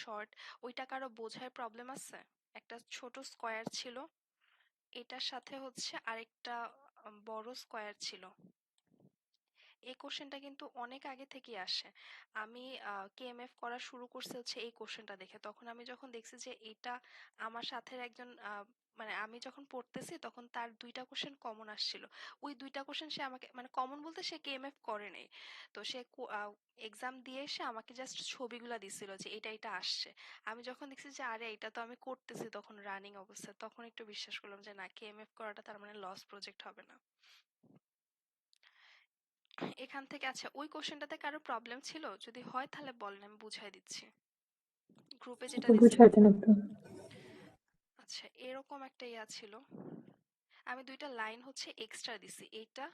শর্ট, ওইটা কারো বোঝায় প্রবলেম আছে? একটা ছোট স্কয়ার ছিল, এটার সাথে হচ্ছে আরেকটা বড় স্কয়ার ছিল। এই কোশ্চেনটা কিন্তু অনেক আগে থেকেই আসে। আমি কেএমএফ করা শুরু করছি হচ্ছে এই কোশ্চেনটা দেখে। তখন আমি যখন দেখছি যে এটা আমার সাথের একজন মানে আমি যখন পড়তেছি তখন তার 2টা কোশ্চেন কমন আসছিল। ওই 2টা কোশ্চেন সে আমাকে মানে কমন বলতে সে কেএমএফ করে নাই। তো সে এক্সাম দিয়ে এসে আমাকে জাস্ট ছবিগুলা দিছিল যে এটা এটা আসছে। আমি যখন দেখছি যে আরে এটা তো আমি করতেছি তখন রানিং অবস্থায়, তখন একটু বিশ্বাস করলাম যে না, কেএমএফ করাটা তার মানে লস প্রজেক্ট হবে না। এখান থেকে আচ্ছা, ওই কোশ্চেনটাতে কারো প্রবলেম ছিল? যদি হয় তাহলে বলেন, আমি বুঝাই দিচ্ছি। গ্রুপে যেটা দিছিলাম। বুঝাতেন একটু। আচ্ছা, এরকম একটা ইয়া ছিল। আমি 2টা লাইন হচ্ছে এক্সট্রা দিছি। এইটা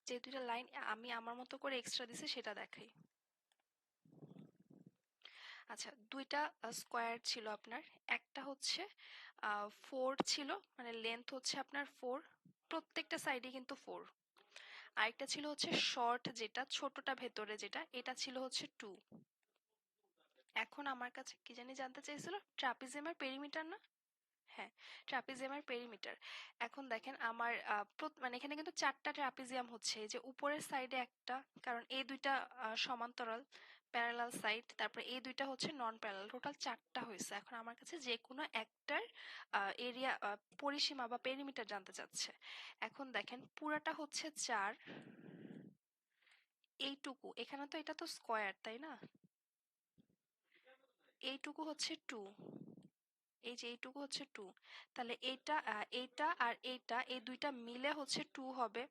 যে 2টা লাইন আমি আমার মতো করে এক্সট্রা দিছি সেটা দেখাই। আচ্ছা, 2টা স্কোয়ার ছিল আপনার। একটা হচ্ছে 4 ছিল, মানে লেন্থ হচ্ছে আপনার 4, প্রত্যেকটা সাইডে কিন্তু 4। আরেকটা ছিল হচ্ছে শর্ট, যেটা ছোটটা ভেতরে যেটা, এটা ছিল হচ্ছে 2। এখন আমার কাছে কি জানি জানতে চাইছিল, ট্রাপিজিয়ামের পেরিমিটার না? হ্যাঁ, ট্রাপিজিয়ামের পেরিমিটার। এখন দেখেন আমার মানে এখানে কিন্তু 4টা ট্রাপিজিয়াম হচ্ছে। এই যে উপরের সাইডে একটা, কারণ এই 2টা সমান্তরাল প্যারালাল সাইড, তারপর এই 2টা হচ্ছে নন প্যারালাল, টোটাল 4টা হয়েছে। এখন আমার কাছে যে কোনো একটার এরিয়া পরিসীমা বা পেরিমিটার জানতে চাচ্ছে। এখন দেখেন পুরাটা হচ্ছে 4, এইটুকু এখানে তো এটা তো স্কোয়ার তাই না, এইটুকু হচ্ছে 2, এই যে এইটুকু হচ্ছে 2। তাহলে এইটা আর এইটা, এই 2টা মিলে হচ্ছে 2 হবে।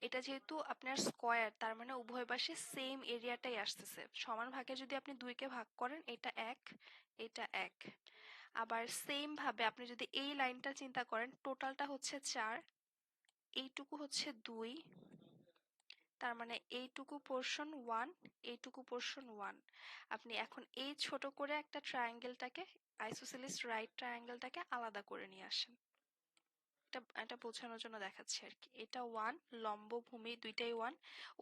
এটা যেহেতু আপনার স্কোয়ার, তার মানে উভয় পাশে সেম এরিয়াটাই আসতেছে। সমান ভাগে যদি আপনি 2 কে ভাগ করেন, এটা 1, এটা 1। আবার সেম ভাবে আপনি যদি এই লাইনটা চিন্তা করেন, টোটালটা হচ্ছে 4, এইটুকু হচ্ছে 2, তার মানে এইটুকু পোরশন 1, এইটুকু পোরশন 1। আপনি এখন এই ছোট করে একটা ট্রায়াঙ্গেলটাকে, আইসোসেলিস রাইট ট্রায়াঙ্গেলটাকে আলাদা করে নিয়ে আসেন। এটা বোঝানোর জন্য দেখাচ্ছি আর কি। এটা 1, লম্ব ভূমি দুইটাই 1,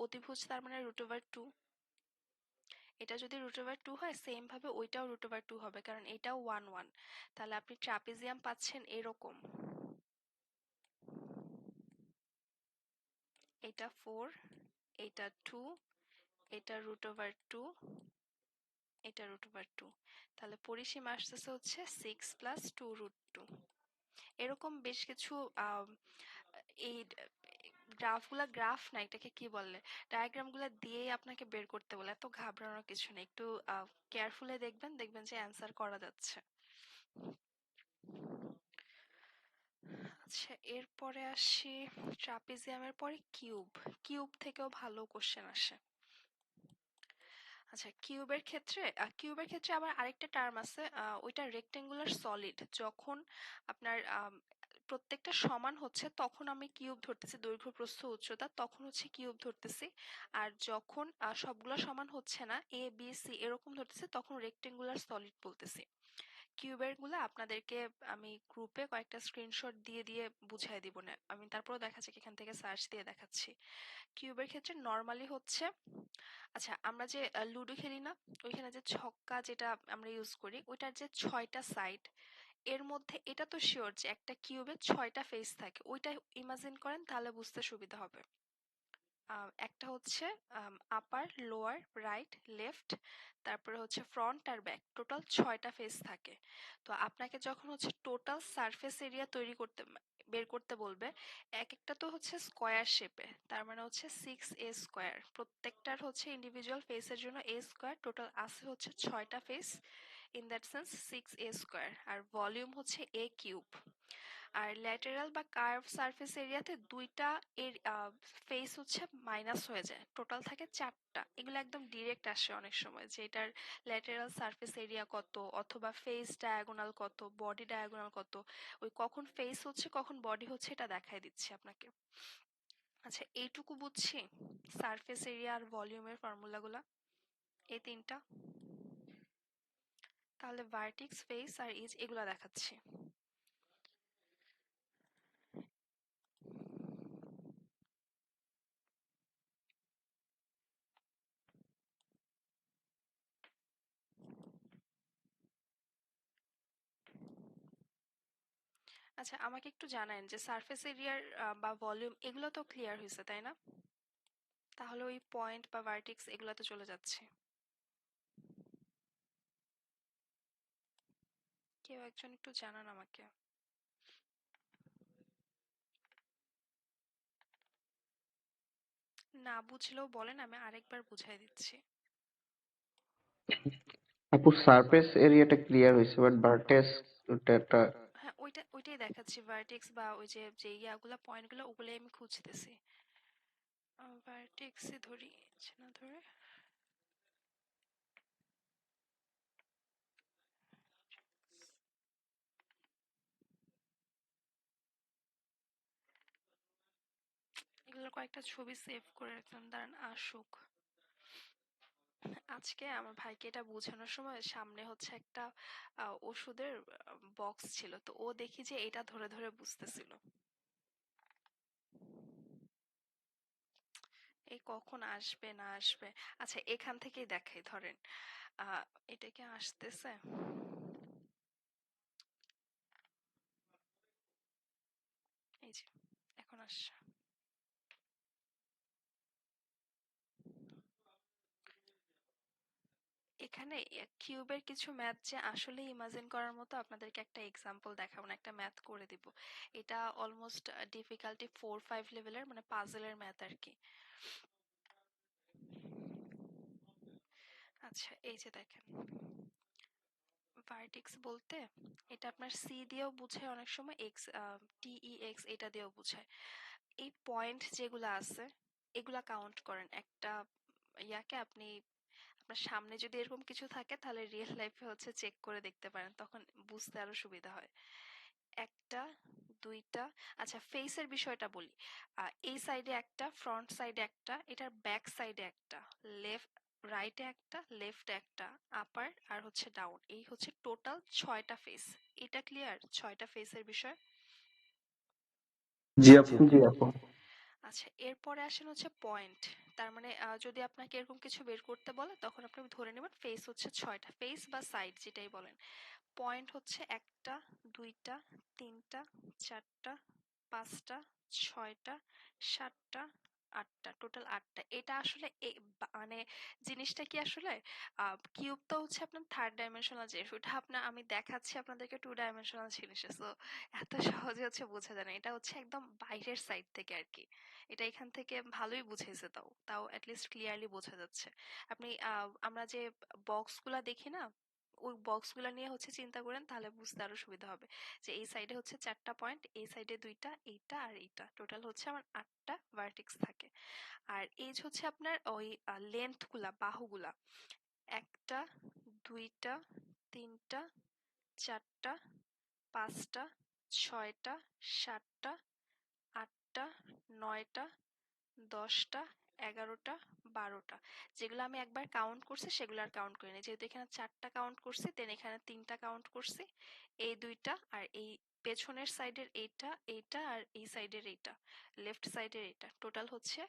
অতিভুজ তার মানে √2। এটা যদি √2 হয়, সেম ভাবে ওইটাও √2 হবে, কারণ এটাও 1 1। তাহলে আপনি ট্রাপিজিয়াম পাচ্ছেন এরকম। এটা 4, এটা 2, এটা √2, এটা √2। তাহলে পরিসীমা আসতেছে হচ্ছে 6 + 2√2। এরকম বেশ কিছু এই গ্রাফ না, এটাকে কি বলে, ডায়াগ্রামগুলো দিয়েই আপনাকে বের করতে বলে। এত ঘাবড়ানোর কিছু নেই, একটু কেয়ারফুলি দেখবেন, দেখবেন যে অ্যান্সার করা যাচ্ছে। আচ্ছা, এরপরে আসি ট্রাপিজিয়ামের পরে কিউব। কিউব থেকেও ভালো কোশ্চেন আসে। আচ্ছা, কিউবের ক্ষেত্রে আবার আরেকটা টার্ম আছে, ওইটা রেক্টেঙ্গুলার সলিড। যখন আপনার প্রত্যেকটা সমান হচ্ছে তখন আমি কিউব ধরতেছি, দৈর্ঘ্য প্রস্থ উচ্চতা, তখন হচ্ছে কিউব ধরতেছি। আর যখন সবগুলো সমান হচ্ছে না, এ বি সি এরকম ধরতেছি, তখন রেক্টেঙ্গুলার সলিড বলতেছি। কিউবের গুলা আপনাদেরকে আমি গ্রুপে কয়েকটা স্ক্রিনশট দিয়ে দিয়ে বুঝাই দিব না, আমি তারপরও দেখাচ্ছি, এখান থেকে সার্চ দিয়ে দেখাচ্ছি। কিউবের ক্ষেত্রে নরমালি হচ্ছে, আচ্ছা আমরা যে লুডো খেলি না, ওইখানে যে ছক্কা যেটা আমরা ইউজ করি, ওইটার যে 6টা সাইড, এর মধ্যে এটা তো শিওর যে একটা কিউবে 6টা ফেস থাকে, ওইটা ইমাজিন করেন, তাহলে বুঝতে সুবিধা হবে। একটা হচ্ছে আপার, লোয়ার, রাইট, লেফট, তারপরে হচ্ছে ফ্রন্ট আর ব্যাক, টোটাল 6টা ফেস থাকে। তো আপনাকে যখন হচ্ছে টোটাল সারফেস এরিয়া বের করতে বলবে, এক একটা তো হচ্ছে স্কোয়ার শেপে, তার মানে হচ্ছে 6a স্কোয়ার, প্রত্যেকটার হচ্ছে ইন্ডিভিজুয়াল ফেসের জন্য a স্কোয়ার, টোটাল আছে হচ্ছে 6টা face, in that sense 6a square. আর ভলিউম হচ্ছে a কিউব। আর ল্যাটেরাল বা কার্ভ সারফেস এরিয়াতে 2টা এর ফেস হচ্ছে মাইনাস হয়ে যায়, টোটাল থাকে 4টা। এগুলো একদম ডিরেক্ট আসে অনেক সময়, যে এটার ল্যাটেরাল সারফেস এরিয়া কত, অথবা ফেস ডায়াগোনাল কত, বডি ডায়াগোনাল কত, ওই কখন ফেস হচ্ছে কখন বডি হচ্ছে এটা দেখাই দিচ্ছি আপনাকে। আচ্ছা, এইটুকু বুঝছি সারফেস এরিয়া আর ভলিউমের ফর্মুলাগুলা, এই 3টা। তাহলে ভার্টিক্স, ফেস আর ইজ এগুলা দেখাচ্ছি। আচ্ছা, আমাকে একটু জানান যে সারফেস এরিয়ার বা ভলিউম এগুলো তো ক্লিয়ার হয়েছে তাই না? তাহলে ওই পয়েন্ট বা ভার্টিক্স এগুলাতে চলে যাচ্ছে। কেউ একজন একটু জানান আমাকে। না বুঝলেও বলেন, আমি আরেকবার বুঝাই দিচ্ছি। আপু সারফেস এরিয়াটা ক্লিয়ার হয়েছে, বাট ভার্টেক্স ওটা একটা হ্যাঁ, ওইটাই দেখাচ্ছি, ভার্টেক্স বা ওই যে যে ইয়াগুলা পয়েন্টগুলো ওগুলাই আমি খুঁজতেছি। ভার্টেক্সই ধরি, না ধরে এগুলোর কয়েকটা ছবি সেভ করে রাখলাম, দাঁড়ান আসুক। আজকে আমার ভাইকে এটা বোঝানোর সময় সামনে হচ্ছে একটা ওষুধের বক্স ছিল, তো ও দেখি যে এটা ধরে ধরে বুঝতেছিল। এই কখন আসবে না আসবে। আচ্ছা, এখান থেকেই দেখাই, ধরেন এটা কি আসতেছে? এই যে এখন আসছে। এখানে কিউবের কিছু ম্যাথ যে আসলে ইমাজিন করার মতো, আপনাদেরকে একটা এক্সাম্পল দেখাবো না, একটা ম্যাথ করে দিব। এটা অলমোস্ট ডিফিকাল্টি 4-5 লেভেলের, মানে পাজলের ম্যাথ আর কি। আচ্ছা, এই যে দেখেন, ভার্টেক্স বলতে এটা আপনার সি দিয়েও বুঝায়, অনেক সময় এক্স, টিই এক্স এটা দিয়েও বুঝায়। এই পয়েন্ট যেগুলো আছে এগুলা কাউন্ট করেন। একটা ইয়াকে আপনি, আপনার সামনে যদি এরকম কিছু থাকে তাহলে রিয়েল লাইফে হচ্ছে চেক করে দেখতে পারেন, তখন বুঝতে আরো সুবিধা হয়। একটা, দুইটা, আচ্ছা ফেসের বিষয়টা বলি। এই সাইডে একটা, ফ্রন্ট সাইডে একটা, এটার ব্যাক সাইডে একটা, লেফট রাইটে একটা, লেফটে একটা, আপার আর হচ্ছে ডাউন, এই হচ্ছে টোটাল 6টা ফেস। এটা ক্লিয়ার 6টা ফেসের বিষয়? জি আপু। জি আপু। আচ্ছা, এরপরে আসেন হচ্ছে পয়েন্ট। তার মানে যদি আপনাকে এরকম কিছু বের করতে বলে তখন আপনি ধরে নেবেন ফেস হচ্ছে 6টা, ফেস বা সাইড যেটাই বলেন। পয়েন্ট হচ্ছে একটা, দুইটা, তিনটা, চারটা, পাঁচটা, ছয়টা, সাতটা, আটটা, টোটাল 8টা। এটা আসলে মানে জিনিসটা কি আসলে, কিউব তো হচ্ছে আপনার 3rd ডাইমেনশনাল জিনিস, ওটা আপনার আমি দেখাচ্ছি আপনাদেরকে 2 ডাইমেনশনাল জিনিসে, সো এত সহজে হচ্ছে বোঝা যায় না। এটা হচ্ছে একদম বাইরের সাইড থেকে আর কি। এটা এখান থেকে ভালোই বুঝাইছে, তাও তাও অ্যাটলিস্ট ক্লিয়ারলি বোঝা যাচ্ছে। আপনি আমরা যে বক্সগুলা দেখি না, ওই বক্সগুলা নিয়ে হচ্ছে চিন্তা করেন, তাহলে বুঝতে আরো সুবিধা হবে। যে এই সাইডে হচ্ছে 4টা পয়েন্ট, এই সাইডে 2টা, এইটা আর এইটা, টোটাল হচ্ছে আমার 8টা ভার্টেক্স থাকে। আর এই যে হচ্ছে আপনার ওই লেন্থ গুলা, বাহুগুলা, একটা, দুইটা, তিনটা, চারটা, পাঁচটা, ছয়টা, সাতটা, আটটা, নয়টা, 10টা, 11টা, 12টা। যেগুলো আমি একবার কাউন্ট করছি সেগুলো আর কাউন্ট করিনি, যেহেতু এখানে 4টা কাউন্ট করছি, দেন এখানে 3টা কাউন্ট করছি, এই 2টা আর এই পেছনের সাইডের এইটা, এইটা আর এই সাইডের এইটা, লেফট সাইডের এইটা, টোটাল হচ্ছে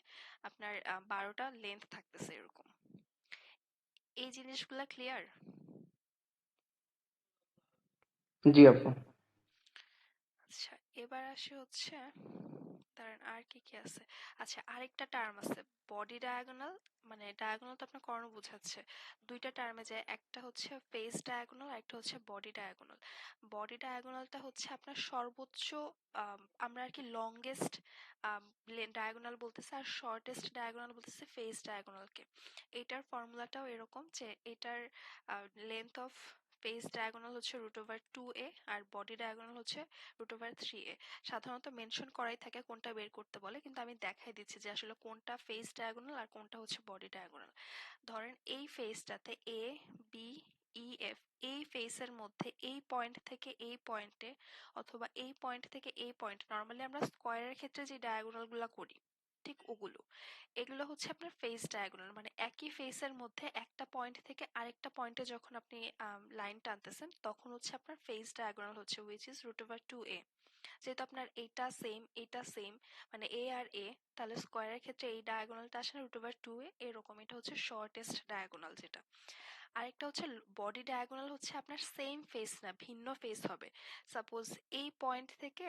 আপনার 12টা লেন্থ থাকতেছে এরকম। এই জিনিসগুলা ক্লিয়ার? জি আপু। আচ্ছা, এবার আসে হচ্ছে, দাঁড়ান আর কি কি আছে। আচ্ছা, আরেকটা টার্ম আছে, বডি ডায়াগোনাল। মানে ডায়াগোনাল তো আপনার কর্ণ বোঝাচ্ছে, দুইটা টার্মে যায়, একটা হচ্ছে ফেস ডায়াগোনাল আর একটা হচ্ছে বডি ডায়াগোনাল। বডি ডায়াগোনালটা হচ্ছে আপনার সর্বোচ্চ, আমরা আর কি লংগেস্ট ডায়াগোনাল বলতেছে, আর শর্টেস্ট ডায়াগোনাল বলতেছে ফেস ডায়াগোনালকে। এটার ফর্মুলাটাও এরকম যে এটার লেন্থ অফ ফেস ডায়াগোনাল হচ্ছে √2a আর বডি ডায়াগোনাল হচ্ছে √3a। সাধারণত মেনশন করাই থাকে কোনটা বের করতে বলে, কিন্তু আমি দেখাই দিচ্ছি যে আসলে কোনটা ফেস ডায়াগোনাল আর কোনটা হচ্ছে বডি ডায়াগোনাল। ধরেন এই ফেসটাতে এ, বি, ই, এফ, এই ফেসের মধ্যে এই পয়েন্ট থেকে এই পয়েন্টে, অথবা এই পয়েন্ট থেকে এই পয়েন্ট, নর্মালি আমরা স্কোয়ারের ক্ষেত্রে যে ডায়াগোনালগুলো করি ঠিক ওগুলো, এগুলো হচ্ছে আপনার ফেস ডায়াগোনাল। মানে একই ফেসের মধ্যে একটা পয়েন্ট থেকে আরেকটা পয়েন্টে যখন আপনি লাইন টানতেছেন তখন হচ্ছে আপনার ফেস ডায়াগোনাল হচ্ছে উইচ ইজ √2a। যেহেতু আপনার এইটা সেম, মানে এ আর এ, তাহলে স্কোয়ারের ক্ষেত্রে এই ডায়াগোনালটা আসে না √2a, এরকম। এটা হচ্ছে শর্টেস্ট ডায়াগোনাল যেটা। আরেকটা হচ্ছে বডি ডায়াগোনাল, হচ্ছে আপনার সেম ফেস না, ভিন্ন ফেস হবে। সাপোজ এই পয়েন্ট থেকে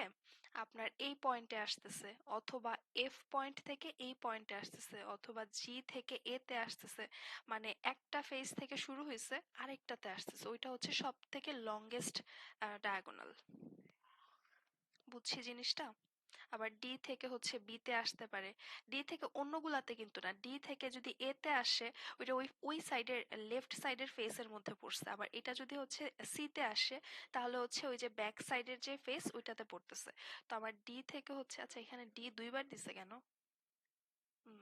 আপনার এই পয়েন্টে আসতেছে, অথবা এফ পয়েন্ট থেকে এই পয়েন্টে আসতেছে, অথবা জি থেকে এ তে আসতেছে, মানে একটা ফেস থেকে শুরু হয়েছে আরেকটাতে আসতেছে, ওইটা হচ্ছে সব থেকে লংগেস্ট ডায়াগোনাল। বুঝছি জিনিসটা? আবার ডি থেকে হচ্ছে বি তে আসতে পারে, ডি থেকে অন্যগুলাতে কিন্তু না, ডি থেকে যদি এ তে আসে ওইটা ওই সাইডের লেফট সাইডের ফেসের মধ্যে পড়ছে, আবার এটা যদি হচ্ছে সি তে আসে তাহলে হচ্ছে ওই যে ব্যাক সাইডের যে ফেস ওইটাতে পড়তেছে। তো আমার ডি থেকে হচ্ছে, আচ্ছা এখানে ডি দুইবার দিছে কেন?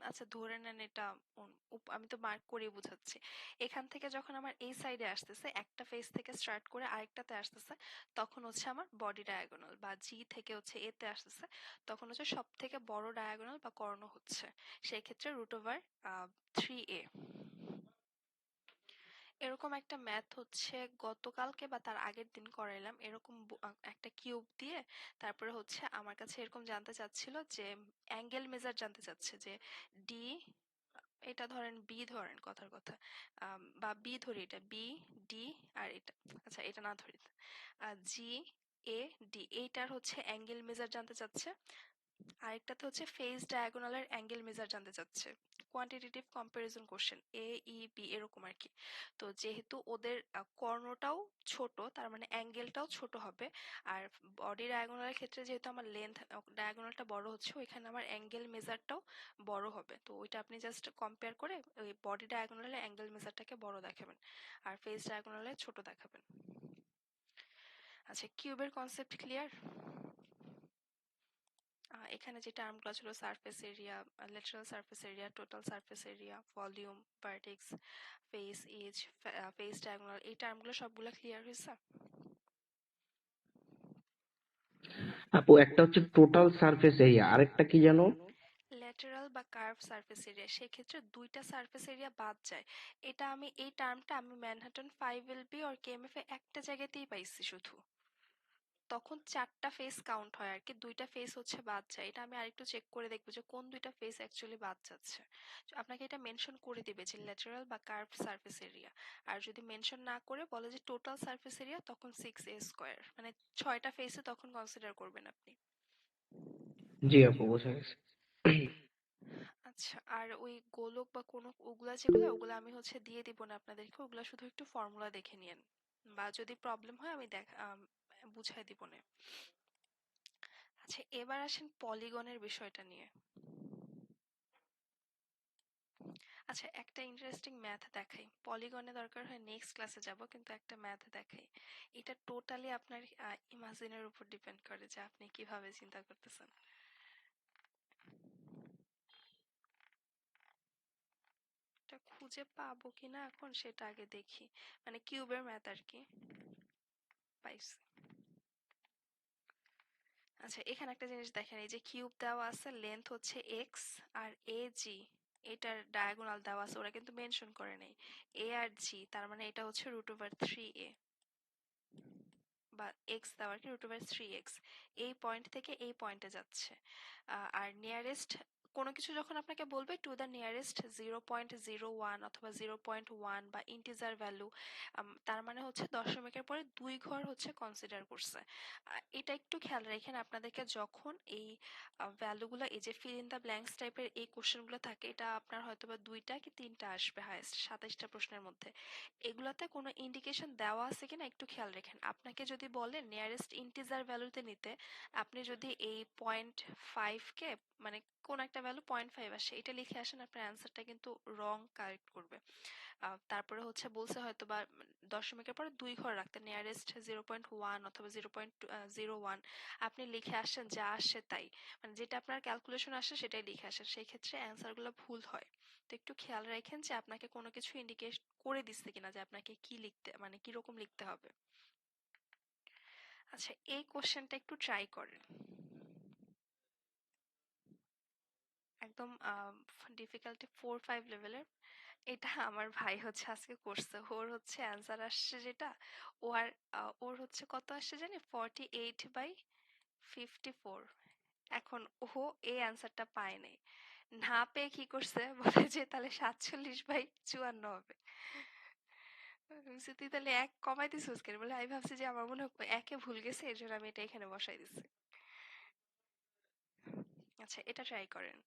আচ্ছা ধরে নেন এটা আমি তো মার্ক করে বুঝাচ্ছি। এখান থেকে যখন আমার এই সাইডে আসতেছে একটা ফেস থেকে স্টার্ট করে আরেকটাতে আসতেছে, তখন হচ্ছে আমার বডি ডায়াগোনাল, বা জি থেকে হচ্ছে এ তে আসতেছে তখন হচ্ছে সব থেকে বড় ডায়াগোনাল বা কর্ণ হচ্ছে সেই ক্ষেত্রে √3a। এরকম একটা ম্যাথ হচ্ছে গতকালকে বা তার আগের দিন করাইলাম। এরকম একটা কিউব দিয়ে তারপরে হচ্ছে আমার কাছে এরকম জানতে চাচ্ছিল যে অ্যাঙ্গেল মেজার জানতে চাচ্ছে যে ডি, এটা ধরেন বি ধরেন কথার কথা, বা বি ধরি, এটা বি ডি আর এটা, আচ্ছা এটা না ধরি, জি এ ডি, এইটার হচ্ছে অ্যাঙ্গেল মেজার জানতে চাচ্ছে। আরেকটাতে হচ্ছে ফেস ডায়াগোনালের অ্যাঙ্গেল মেজার জানতে চাচ্ছে। কোয়ান্টিটেটিভ কম্পারিজন কোশ্চেন, এ ই বি এরকম আর কি। তো যেহেতু ওদের কর্ণটাও ছোট তার মানে অ্যাঙ্গেলটাও ছোট হবে, আর বডি ডায়াগোনালের ক্ষেত্রে যেহেতু আমার লেন্থ ডায়াগোনালটা বড় হচ্ছে ওইখানে আমার অ্যাঙ্গেল মেজারটাও বড় হবে। তো ওইটা আপনি জাস্ট কম্পেয়ার করে ওই বডি ডায়াগোনালের অ্যাঙ্গেল মেজারটাকে বড় দেখাবেন আর ফেস ডায়াগোনালে ছোট দেখাবেন। আচ্ছা কিউবের কনসেপ্ট ক্লিয়ার? এখানে যে টার্মগুলো ছিল surface area, lateral surface area, total surface area, volume, vertex, face edge, face diagonal, এই টার্মগুলো সবগুলো ক্লিয়ার হয়েছে? আপু একটা হচ্ছে টোটাল সারফেস এরিয়া, আরেকটা কি জানো? ল্যাটেরাল বা কার্ভ সারফেস এরিয়া, সেক্ষেত্রে দুইটা সারফেস এরিয়া বাদ যায়। এটা আমি এই টার্মটা আমি ম্যানহাটন 5LB আর কেএমএফ এ একটা জায়গাতেই পাইছি শুধু, তখন চারটা ফেস কাউন্ট হয় আর কি, দুইটা ফেস হচ্ছে বাদ যায়। এটা আমি আরেকটু চেক করে দেখবো যে কোন দুইটা ফেস অ্যাকচুয়ালি বাদ যাচ্ছে। তো আপনাকে এটা মেনশন করে দিবে যে ল্যাটেরাল বা কার্ভ সারফেস এরিয়া, আর যদি মেনশন না করে বলে যে টোটাল সারফেস এরিয়া তখন 6a², মানে 6টা ফেসে তখন কনসিডার করবেন আপনি। জি আপু বোঝা গেছে। আচ্ছা আর ওই গোলক বা কোনো ওগুলা যেগুলো ওগুলো আমি হচ্ছে দিয়ে দিব না আপনাদেরকে, ওগুলা শুধু একটু ফর্মুলা দেখে নিন, বা যদি প্রবলেম হয় আমি বুঝাই দিব না। আচ্ছা এবার আসেন পলিগনের বিষয়টা নিয়ে। আচ্ছা একটা ইন্টারেস্টিং ম্যাথ দেখাই, পলিগনে দরকার হয় নেক্সট ক্লাসে যাব, কিন্তু একটা ম্যাথ দেখাই। এটা টোটালি আপনার ইমাজিনের উপর ডিপেন্ড করে যে আপনি কিভাবে চিন্তা করতেছেন। এটা খুঁজে পাবো কিনা এখন সেটা আগে দেখি, মানে কিউবের ম্যাথ আর কি। পাইছি। আচ্ছা এখানে একটা জিনিস দেখেন, এই যে কিউব দেওয়া আছে, লেন্থ হচ্ছে এক্স আর এ জি, এটার ডায়াগোনাল দেওয়া আছে, ওরা কিন্তু মেনশন করে নাই এ আর জি, তার মানে এটা হচ্ছে √3a, বা এক্স দেওয়া আর কি, √3x। এই পয়েন্ট থেকে এই পয়েন্টে যাচ্ছে। আর নিয়ারেস্ট কোনো কিছু যখন আপনাকে বলবে টু দ্য নিয়ারেস্ট 0.01 অথবা 0.1 বা ইন্টিজার ভ্যালু, তার মানে হচ্ছে দশমিকের পরে 2 ঘর হচ্ছে কনসিডার করছে। এটা একটু খেয়াল রাখেন আপনাদেরকে, যখন এই ভ্যালুগুলো, এই যে ফিল ইন দ্য ব্ল্যাঙ্কস টাইপের এই কোশ্চেনগুলো থাকে, এটা আপনার হয়তো বা 2টা কি 3টা আসবে হাইয়েস্ট 27টা প্রশ্নের মধ্যে। এগুলাতে কোনো ইন্ডিকেশন দেওয়া আছে কিনা একটু খেয়াল রাখেন। আপনাকে যদি বলে নিয়ারেস্ট ইন্টিজার ভ্যালুতে নিতে, আপনি যদি এই 0.5 কে, মানে কোন একটা ভ্যালু 0.5 আসে এটা লিখে আসেন, আপনার অ্যান্সারটা কিন্তু রং কারেক্ট করবে। তারপরে হচ্ছে বলছে হয়তো বা দশমিকের পরে 2 ঘর রাখতে, নিয়ারেস্ট 0.1 অথবা 0.01, আপনি লিখে আসেন যা আসে তাই, মানে যেটা আপনার ক্যালকুলেশন আসে সেটাই লিখে আসেন, সেই ক্ষেত্রে অ্যান্সারগুলো ভুল হয়। তো একটু খেয়াল রাখেন যে আপনাকে কোনো কিছু ইন্ডিকেট করে দিচ্ছে কিনা যে আপনাকে কি লিখতে, মানে কি রকম লিখতে হবে। আচ্ছা এই কোশ্চেনটা একটু ট্রাই করেন, একদম ডিফিকাল্টি 4-5 লেভেলের। এটা আমার ভাই হচ্ছে আজকে করছে, ওর হচ্ছে অ্যান্সার আসছে যেটা, ও আর ওর হচ্ছে কত আসছে জানি, 48/54। এখন ও এই অ্যান্সারটা পায় নাই, না পেয়ে কি করছে বলে যে তাহলে 47/54 হবে। আমি বলছি, তুই তাহলে এক কমাই দিছিস কেন? বলে আমি ভাবছি যে আমার মনে হয় একে ভুল গেছে এর জন্য আমি এটা এখানে বসাই দিছি। আচ্ছা এটা ট্রাই করেন।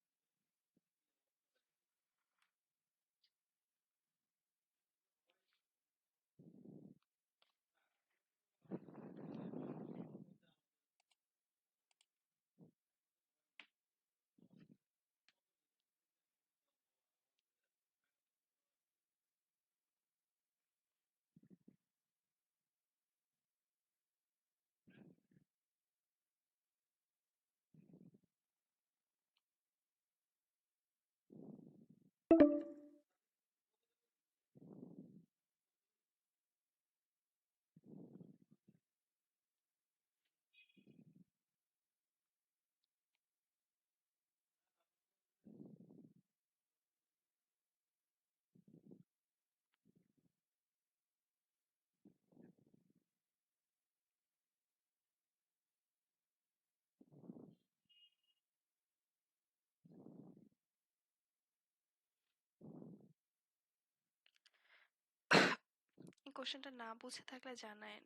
কোশ্চেনটা না বুঝে থাকলে জানায়েন।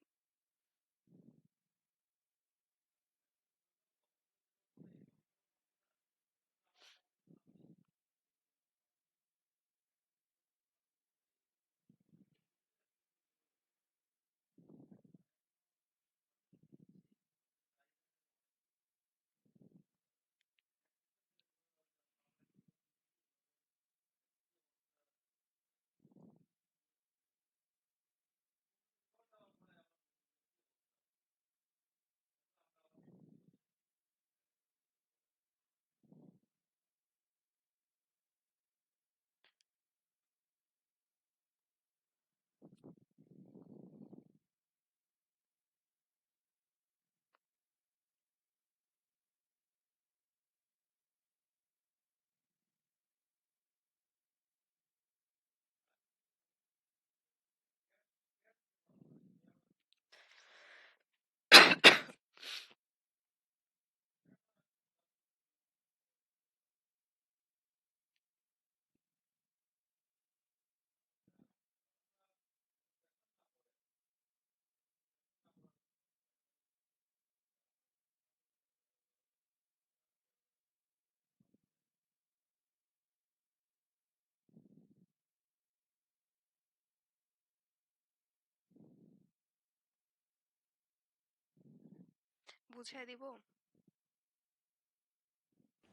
বুঝিয়ে দিব?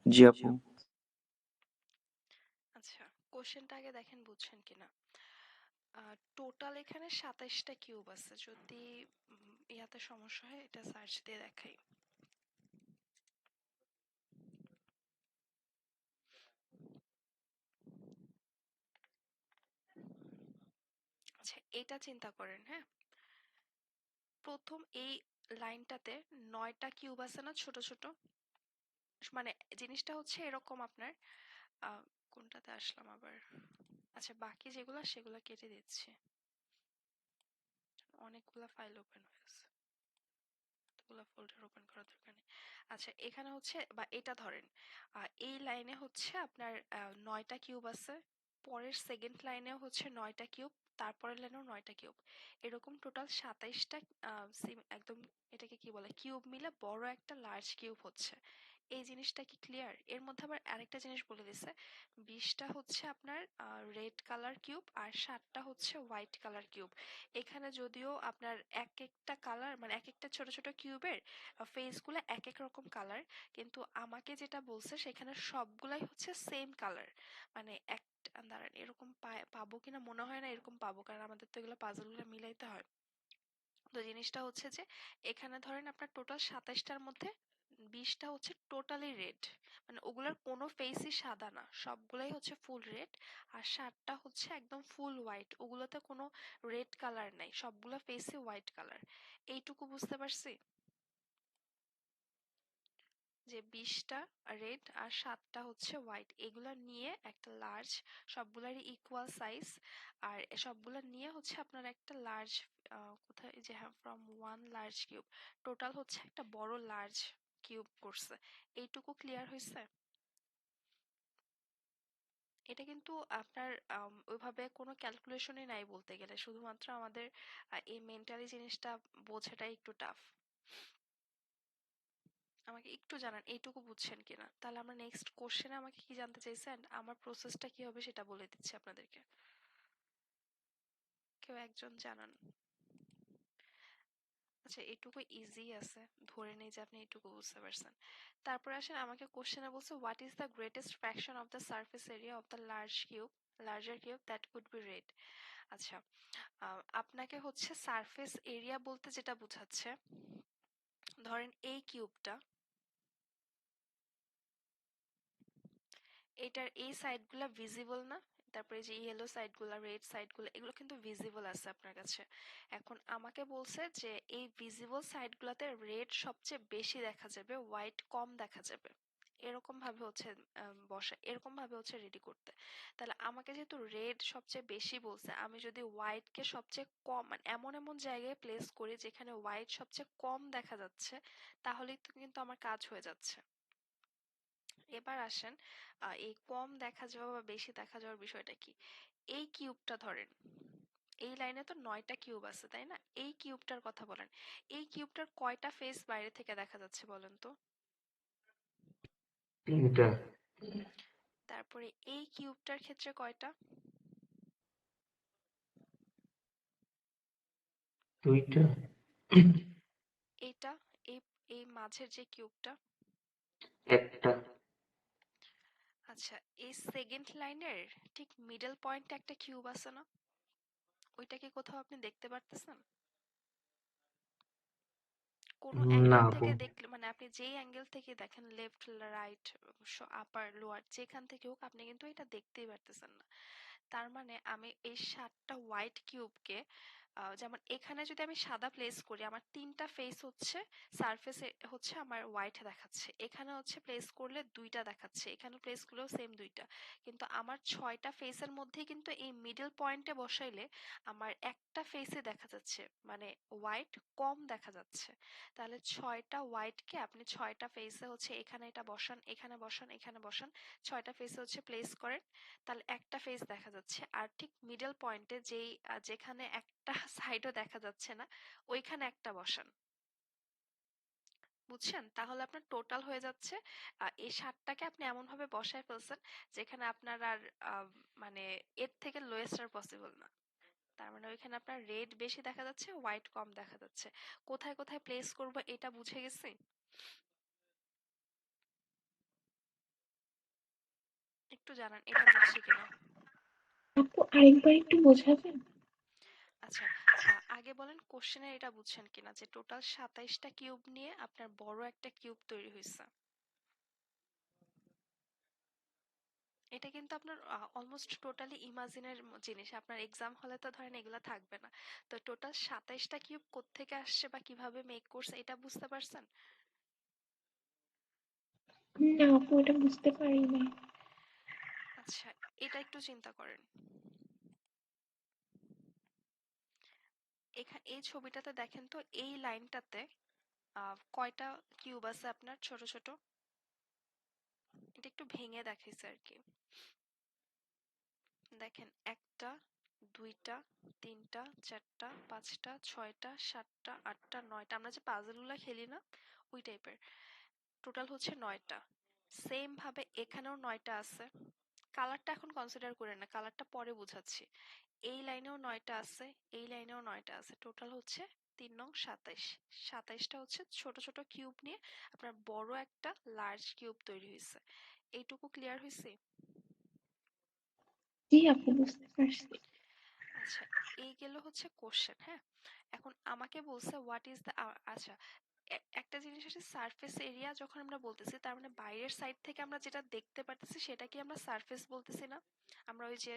জি আপু। আচ্ছা, কোশ্চেনটা আগে দেখেন বুঝছেন কিনা। টোটাল এখানে 27টা কিউব আছে। যদি ইয়াতে সমস্যা হয় এটা সার্চ দিয়ে দেখাই। আচ্ছা, এটা চিন্তা করেন, হ্যাঁ। প্রথম এই লাইনটাতে 9টা কিউব আছে না, ছোট ছোট। মানে জিনিসটা হচ্ছে এরকম আপনার, আহ, কোনটাতে আসলাম আবার। আচ্ছা, বাকি যেগুলো সেগুলো কেটে দিচ্ছি, অনেকগুলা ফাইল ওপেন হয়েছে, এতগুলা ফোল্ডার ওপেন করার দরকার নেই। আচ্ছা, এখানে হচ্ছে বা এটা ধরেন, এই লাইনে হচ্ছে আপনার 9টা কিউব আছে, পরের সেকেন্ড লাইনেও হচ্ছে 9টা কিউব, তারপরের লাইনেও 9টা কিউব, এরকম টোটাল 27টা একদম এটাকে কি বলে কিউব মিলে বড় একটা লার্জ কিউব হচ্ছে। এই জিনিসটা কি ক্লিয়ার? এর মধ্যে আবার আরেকটা জিনিস বলে দিছে, 20টা হচ্ছে আপনার রেড কালার কিউব আর 7টা হচ্ছে হোয়াইট কালার কিউব। এখানে যদিও আপনার এক একটা কালার মানে এক একটা ছোট ছোট কিউবের ফেসগুলো এক এক রকম কালার, কিন্তু আমাকে যেটা বলছে সেখানে সবগুলাই হচ্ছে সেম কালার। মানে দাঁড়ান, এরকম পাবো কিনা মনে হয় না এরকম পাবো, কারণ আমাদের তো এগুলো পাজলগুলো মিলাইতে হয়। তো জিনিসটা হচ্ছে যে এখানে ধরেন আপনার টোটাল 27টার মধ্যে 20টা হচ্ছে টোটালি রেড, মানে ওগুলোর কোনো ফেসই সাদা না, সবগুলাই হচ্ছে ফুল রেড। আর 7টা হচ্ছে একদম ফুল হোয়াইট, ওগুলোতে কোনো রেড কালার নাই, সবগুলো ফেসই হোয়াইট কালার। এইটুকু বুঝতে পারছি যে 20টা রেড আর 7টা হচ্ছে হোয়াইট, এগুলা নিয়ে একটা লার্জ, সবগুলারই ইকুয়াল সাইজ, আর সবগুলা নিয়ে হচ্ছে আপনার একটা লার্জ, কোথায় যে হ্যাঁ from one large cube, total হচ্ছে একটা বড় লার্জ কিউব করছে। এইটুকু ক্লিয়ার হয়েছে? এটা কিন্তু আপনার ওইভাবে কোনো ক্যালকুলেশনই নাই বলতে গেলে, শুধুমাত্র আমাদের এই মেন্টালি জিনিসটা বোঝাটাই একটু টাফ। আমাকে একটু জানান এইটুকু বুঝছেন কিনা, তাহলে আমরা নেক্সট কোশ্চেনে আমাকে কি জানতে চাইছেন, আমার প্রসেসটা কি হবে সেটা বলে দিচ্ছি আপনাদেরকে। কেউ একজন জানান। আচ্ছা, এটুকু ইজি আছে, ধরে নেই যে আপনি এটুকু বুঝতে পারছেন। তারপর আসেন, আমাকে কোশ্চেনে বলছে what is the greatest fraction of the surface area of the larger cube that could be red. আচ্ছা, আপনাকে হচ্ছে সারফেস এরিয়া বলতে যেটা বোঝাচ্ছে, ধরেন এই কিউবটা, এটার এই সাইডগুলো ভিজিবল না, তারপরে যে ইয়েলো সাইডগুলো রেড সাইডগুলো এগুলো কিন্তু ভিজিবল আছে আপনার কাছে। এখন আমাকে বলছে যে এই ভিজিবল সাইডগুলোতে রেড সবচেয়ে বেশি দেখা যাবে, হোয়াইট কম দেখা যাবে, এরকম ভাবে হচ্ছে বসা, এরকম ভাবে হচ্ছে রেডি করতে। তাহলে আমাকে যেহেতু রেড সবচেয়ে বেশি বলছে, আমি যদি হোয়াইটকে সবচেয়ে কম মানে এমন এমন জায়গায় প্লেস করি যেখানে হোয়াইট সবচেয়ে কম দেখা যাচ্ছে, তাহলেই তো কিন্তু আমার কাজ হয়ে যাচ্ছে। এবার আসেন, এই কম দেখা যাওয়া বা বেশি দেখা যাওয়ার বিষয়টা কি। এই কিউবটা ধরেন, এই লাইনে তো 9টা কিউব আছে তাই না? এই কিউবটার কথা বলেন। এই কিউবটার কয়টা ফেস বাইরে থেকে দেখা যাচ্ছে বলেন তো? 3টা। তারপরে এই কিউবটার ক্ষেত্রে কয়টা? 2টা। এটা এই এই মাঝের যে কিউবটা। 1টা। আচ্ছা, এই সেকেন্ড লাইনের ঠিক মিডল পয়েন্টে একটা কিউব আছে না? ওইটা কি কোথাও আপনি দেখতে পারতেছেন? কোনো না অ্যাঙ্গেল আপু। থেকে দেখলে মানে আপনি যেই অ্যাঙ্গেল থেকে দেখেন, লেফট রাইট আপার লোয়ার যেখান থেকে হোক, আপনি কিন্তু এটা দেখতেই পারতেছেন না। তার মানে আমি এই 7টা হোয়াইট কিউবকে যেমন এখানে যদি আমি সাদা প্লেস করি, আমার 3টা ফেস হচ্ছে সারফেসে হচ্ছে আমার হোয়াইট দেখাচ্ছে, এখানে হচ্ছে প্লেস করলে 2টা দেখাচ্ছে, এখানে প্লেস করলেও সেম 2টা, কিন্তু আমার 6টা ফেসের মধ্যে কিন্তু এই মিডল পয়েন্টে বসাইলে আমার একটা ফেসে দেখা যাচ্ছে, মানে হোয়াইট কম দেখা যাচ্ছে। তাহলে 6টা হোয়াইটকে আপনি 6টা ফেসে হচ্ছে এখানে এটা বসান, এখানে বসান, এখানে বসান, 6টা ফেসে হচ্ছে প্লেস করেন, তাহলে একটা ফেস দেখা যাচ্ছে। আর ঠিক মিডল পয়েন্টে যেখানে একটা সাইডও দেখা যাচ্ছে না, ওইখানে একটা বসান। বুঝছেন? তাহলে আপনার টোটাল হয়ে যাচ্ছে এই 7টাকে আপনি এমন ভাবে বসায় ফেলছেন যেখানে আপনার আর মানে এর থেকে লোয়েস্ট আর পসিবল না। তার মানে ওইখানে আপনার রেড বেশি দেখা যাচ্ছে, হোয়াইট কম দেখা যাচ্ছে। কোথায় কোথায় প্লেস করব এটা বুঝে গেছি? একটু জানান এটা বুঝছি কিনা। আপু আরেকবার একটু বোঝাবেন? আচ্ছা, আগে বলেন কোশ্চেনের এটা বুঝছেন কিনা যে টোটাল 27টা কিউব নিয়ে আপনার বড় একটা কিউব তৈরি হয়েছে। এটা কিন্তু আপনার অলমোস্ট টোটালি ইমাজিনের জিনিস, আপনার এক্সাম হলে তো ধরেন এগুলা থাকবে না। তো টোটাল 27টা কিউব কোত্থেকে আসছে বা কিভাবে মেক করছে এটা বুঝতে পারছেন? না আপু এটা বুঝতে পারি না। আচ্ছা, এটা একটু চিন্তা করেন। এই ছবিটাতে দেখেন তো, এই লাইনটাতে কয়টা কিউব আছে আপনার ছোট ছোট? এটা একটু ভেঙে দেখাইছে আর কি। দেখেন, 1টা 2টা 3টা 4টা 5টা 6টা 7টা 8টা 9টা, আমরা যে পাজলগুলো খেলি না ওই টাইপের, টোটাল হচ্ছে 9টা। সেম ভাবে এখানেও 9টা আছে। কালারটা এখন কনসিডার করেন না, কালারটা পরে বুঝাচ্ছি। এই লাইনেও 9টা আছে, এই লাইনেও 9টা আছে, টোটাল হচ্ছে 3 নং 27। 27টা হচ্ছে ছোট ছোট কিউব নিয়ে আপনার বড় একটা লার্জ কিউব তৈরি হয়েছে। এইটুকু ক্লিয়ার হয়েছে? জি আপু বুঝতে পারছি। আচ্ছা, এই গেল হচ্ছে কোশ্চেন। হ্যাঁ, এখন আমাকে বলছে হোয়াট ইজ দ্য, আচ্ছা, একটা জিনিস হচ্ছে সারফেস এরিয়া যখন আমরা বলতেছি, তার মানে বাইরের সাইড থেকে আমরা যেটা দেখতে পারতেছি সেটা কি আমরা সারফেস বলতেছি না? আমরা ওই যে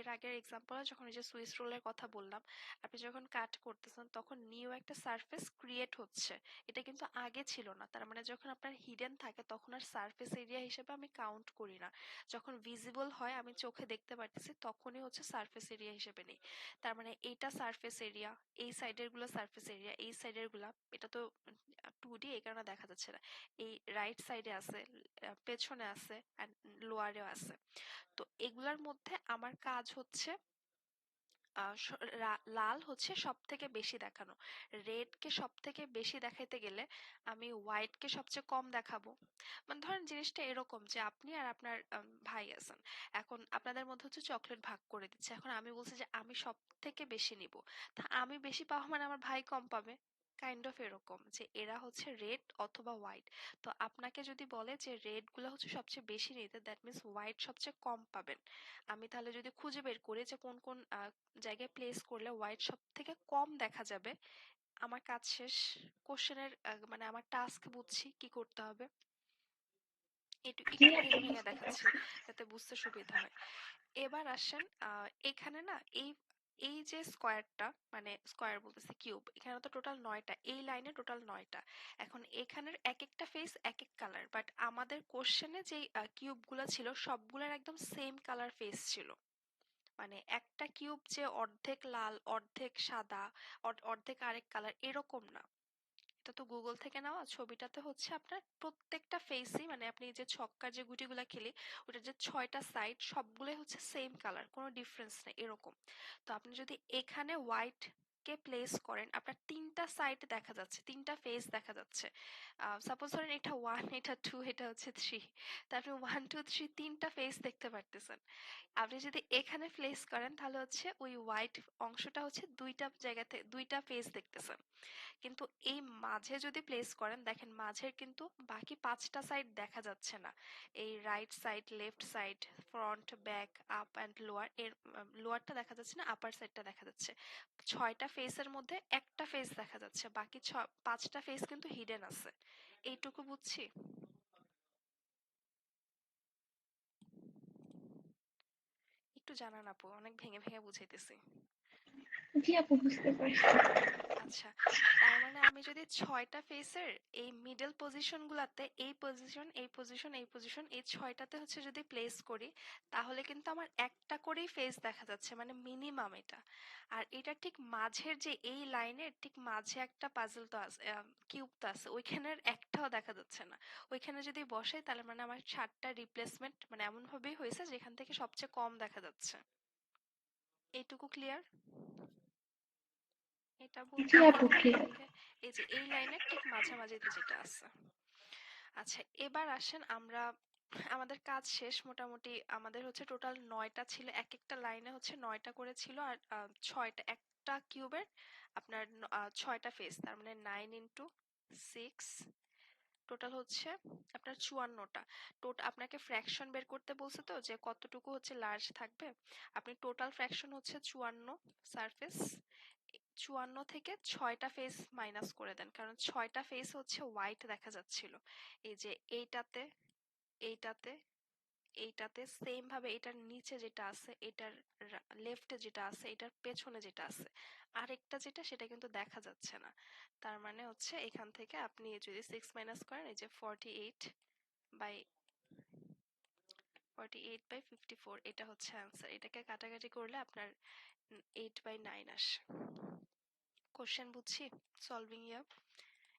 এর আগের এক্সাম্পলে যখন ওই যে সুইস রোলের কথা বললাম, আপনি যখন কাট করতেছেন তখন নিউ একটা সারফেস ক্রিয়েট হচ্ছে, এটা কিন্তু আগে ছিল না। তার মানে যখন আপনার হিডেন থাকে তখন আর সারফেস এরিয়া হিসেবে আমি কাউন্ট করি না, যখন ভিজিবল হয় আমি চোখে দেখতে পারতেছি তখনই হচ্ছে সারফেস এরিয়া হিসেবে নেই। তার মানে এইটা সারফেস এরিয়া, এই সাইডের গুলো সারফেস এরিয়া, এই সাইডের গুলা, এটা তো 2D এই কারণে দেখা যাচ্ছে না। এই রাইট সাইডে আছে, পেছনে আছে, আর লোয়ারেও আছে। তো এগুলার মধ্যে আমার কাজ হচ্ছে লাল হচ্ছে সব থেকে বেশি দেখানো, রেড কে সব থেকে বেশি দেখাইতে গেলে আমি হোয়াইট কে সবচেয়ে কম দেখাবো। মানে ধরেন জিনিসটা এরকম যে আপনি আর আপনার ভাই আছেন, এখন আপনাদের মধ্যে হচ্ছে চকলেট ভাগ করে দিচ্ছে, এখন আমি বলছি যে আমি সব থেকে বেশি নিব, তা আমি বেশি পাবো মানে আমার ভাই কম পাবে। কাইন্ড অফ এরকম যে এরা হচ্ছে রেড অথবা হোয়াইট। তো আপনাকে যদি বলে যে রেড গুলো হচ্ছে সবচেয়ে বেশি নিতে, দ্যাট মিন্স হোয়াইট সবচেয়ে কম পাবেন। আমি তাহলে যদি খুঁজে বের করি যে কোন কোন জায়গায় প্লেস করলে হোয়াইট সব থেকে কম দেখা যাবে, আমার কাজ শেষ। কোশ্চেনের মানে আমার টাস্ক বুঝছি কি করতে হবে। একটু জি একটু আপু ভেঙে ভেঙে বুঝতে দেখাচ্ছি পারছি। যাতে বুঝতে সুবিধা হয়। এবার আসেন, এখানে না এই এই যে স্কোয়ারটা, মানে স্কোয়ার বলতেছি কিউব, এখানে তো টোটাল 9টা, এই লাইনে টোটাল 9টা। এখন এখানের এক একটা ফেস এক এক কালার, বাট আমাদের কোশ্চেনে যে কিউবগুলো ছিল সবগুলোর একদম সেম কালার ফেস ছিল। মানে একটা কিউব যে অর্ধেক লাল অর্ধেক সাদা অর্ধেক আরেক কালার এরকম না, এটা তো গুগল থেকে নেওয়া, ছবিটাতে হচ্ছে আপনার প্রত্যেকটা ফেসই মানে আপনি যে ছক্কার যে গুটিগুলা খেলি ওটার যে 6টা সাইড সবগুলোই হচ্ছে সেম কালার, কোনো ডিফারেন্স নেই এরকম। তো আপনি যদি এখানে হোয়াইট কে প্লেস করেন আপনার 3টা সাইড দেখা যাচ্ছে, 3টা ফেস দেখা যাচ্ছে। সাপোজ ধরেন এটা 1, এটা 2, এটা হচ্ছে 3, তো আপনি 1 2 3 3টা ফেস দেখতে পারতেছেন। আপনি যদি এখানে প্লেস করেন তাহলে হচ্ছে ওই হোয়াইট অংশটা হচ্ছে দুইটা জায়গাতে দুইটা ফেস দেখতেছেন। কিন্তু এই মাঝে যদি প্লেস করেন দেখেন মাঝের কিন্তু বাকি 5টা সাইড দেখা যাচ্ছে না। এই right side, left side, front, back, up and lower, এর লোয়ারটা দেখা যাচ্ছে না, আপার সাইডটা দেখা যাচ্ছে। 6টা ফেসের মধ্যে একটা ফেস দেখা যাচ্ছে, বাকি 5টা ফেস কিন্তু হিডেন আছে। এইটুকু বুঝছি। একটু জানান আপু, অনেক ভেঙে ভেঙে বুঝাইতেছি। জি আপু, বুঝতে পারছি। আচ্ছা, তার মানে আমি যদি 6টা ফেসের এই মিডল পজিশনগুলোতে এই পজিশন, এই পজিশন, এই পজিশন, এই 6টাতে হচ্ছে যদি প্লেস করি তাহলে কিন্তু আমার একটা করেই ফেস দেখা যাচ্ছে, মানে মিনিমাম এটা। আর এটা ঠিক মাঝের যে এই লাইনের ঠিক মাঝে একটা পাজল তো আছে, কিউব তো আছে, ওইখানের একটাও দেখা যাচ্ছে না। ওইখানে যদি বসাই তাহলে মানে আমার 7টা রিপ্লেসমেন্ট মানে এমন ভাবেই হয়েছে যেখান থেকে সবচেয়ে কম দেখা যাচ্ছে। এইটুকু ক্লিয়ার? এটা বলতে জি আপু, এখান ক্লিয়ার। থেকে এই যে এই লাইনের ঠিক মাঝামাঝিতে যেটা আছে। আচ্ছা, এবার আসেন আমরা আমাদের কাজ শেষ মোটামুটি। আমাদের হচ্ছে টোটাল 9টা ছিল, এক একটা লাইনে হচ্ছে 9টা করে ছিল, আর 6টা একটা কিউবের আপনার 6টা ফেস, তার মানে 9 ইন্টু 6 টোটাল হচ্ছে আপনার 54টা। আপনাকে ফ্র্যাকশন বের করতে বলছে তো যে কতটুকু হচ্ছে লার্জ থাকবে। আপনি টোটাল ফ্র্যাকশন হচ্ছে 54 সারফেস, 54 থেকে 6টা ফেস মাইনাস করে দেন, কারণ 6টা ফেস হচ্ছে হোয়াইট দেখা যাচ্ছিল। এই যে এইটাতে, এইটাতে, এইটাতে সেম ভাবে এটার নিচে যেটা আছে, এটার লেফটে যেটা আছে, এটার পেছনে যেটা আছে, আরেকটা যেটা সেটা কিন্তু দেখা যাচ্ছে না। তার মানে হচ্ছে এখান থেকে আপনি যদি 6 মাইনাস করেন এই যে 48/54 এটা হচ্ছে অ্যান্সার। এটাকে কাটাকাটি করলে আপনার 8/9 আসে। কোশ্চেন বুঝছি, সলভিং ইয়া।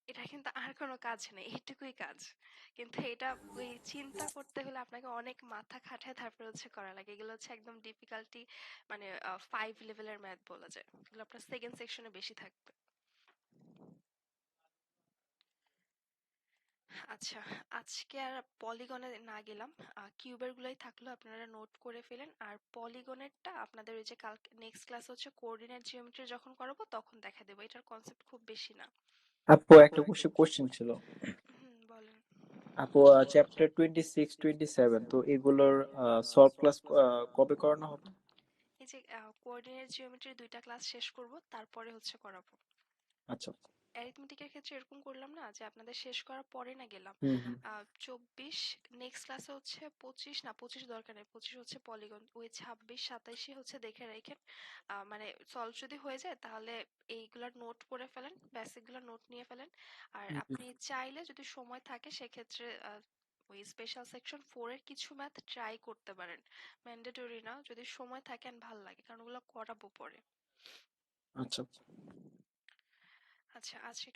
এটা কিন্তু আর কোনো কাজ নেই, এইটুকুই কাজ। কিন্তু এটা ওই চিন্তা করতে হলে আপনাকে অনেক মাথা খাটায় তারপরে হচ্ছে করা লাগে। এগুলো হচ্ছে একদম ডিফিকাল্টি মানে 5 লেভেলের ম্যাথ বলা যায়। এগুলো আপনার সেকেন্ড সেকশনে বেশি থাকবে। আচ্ছা, আজকে আর পলিগনে না গেলাম, কিউবের গুলাই থাকলো, আপনারা নোট করে ফেলেন। আর পলিগনেরটা আপনাদের ওই যে কালকে নেক্সট ক্লাস হচ্ছে কোঅর্ডিনেট জিওমেট্রি যখন করাবো তখন দেখা দেবো। এটার কনসেপ্ট খুব বেশি না। আপু একটা কোশ্চেন ছিল। বলেন। আপু চ্যাপ্টার 26 27 তো এগুলোর সলভ ক্লাস কবে করানো হবে? এই যে কোঅর্ডিনেট জিওমেট্রির 2টা ক্লাস শেষ করব, তারপরে হচ্ছে করাবো। আচ্ছা। অ্যারিথমেটিকের ক্ষেত্রে এরকম করলাম না যে আপনাদের শেষ করার পরে না গেলাম। হুম হুম 24 নেক্সট ক্লাসে হচ্ছে 25, না 25 দরকার নেই, 25 হচ্ছে পলিগন, ওই 26 27 হচ্ছে দেখে রেখেন। মানে সলভ যদি হয়ে যায় তাহলে এইগুলার নোট করে ফেলেন, বেসিকগুলো নোট নিয়ে ফেলেন। আর হুম, হুম। আপনি চাইলে যদি সময় থাকে সেক্ষেত্রে ওই স্পেশাল সেকশন 4 এর কিছু ম্যাথ ট্রাই করতে পারেন, ম্যান্ডেটরি না, যদি সময় থাকে আর ভাল লাগে, কারণ ওগুলো করাবো পরে। আচ্ছা। আচ্ছা, আজকে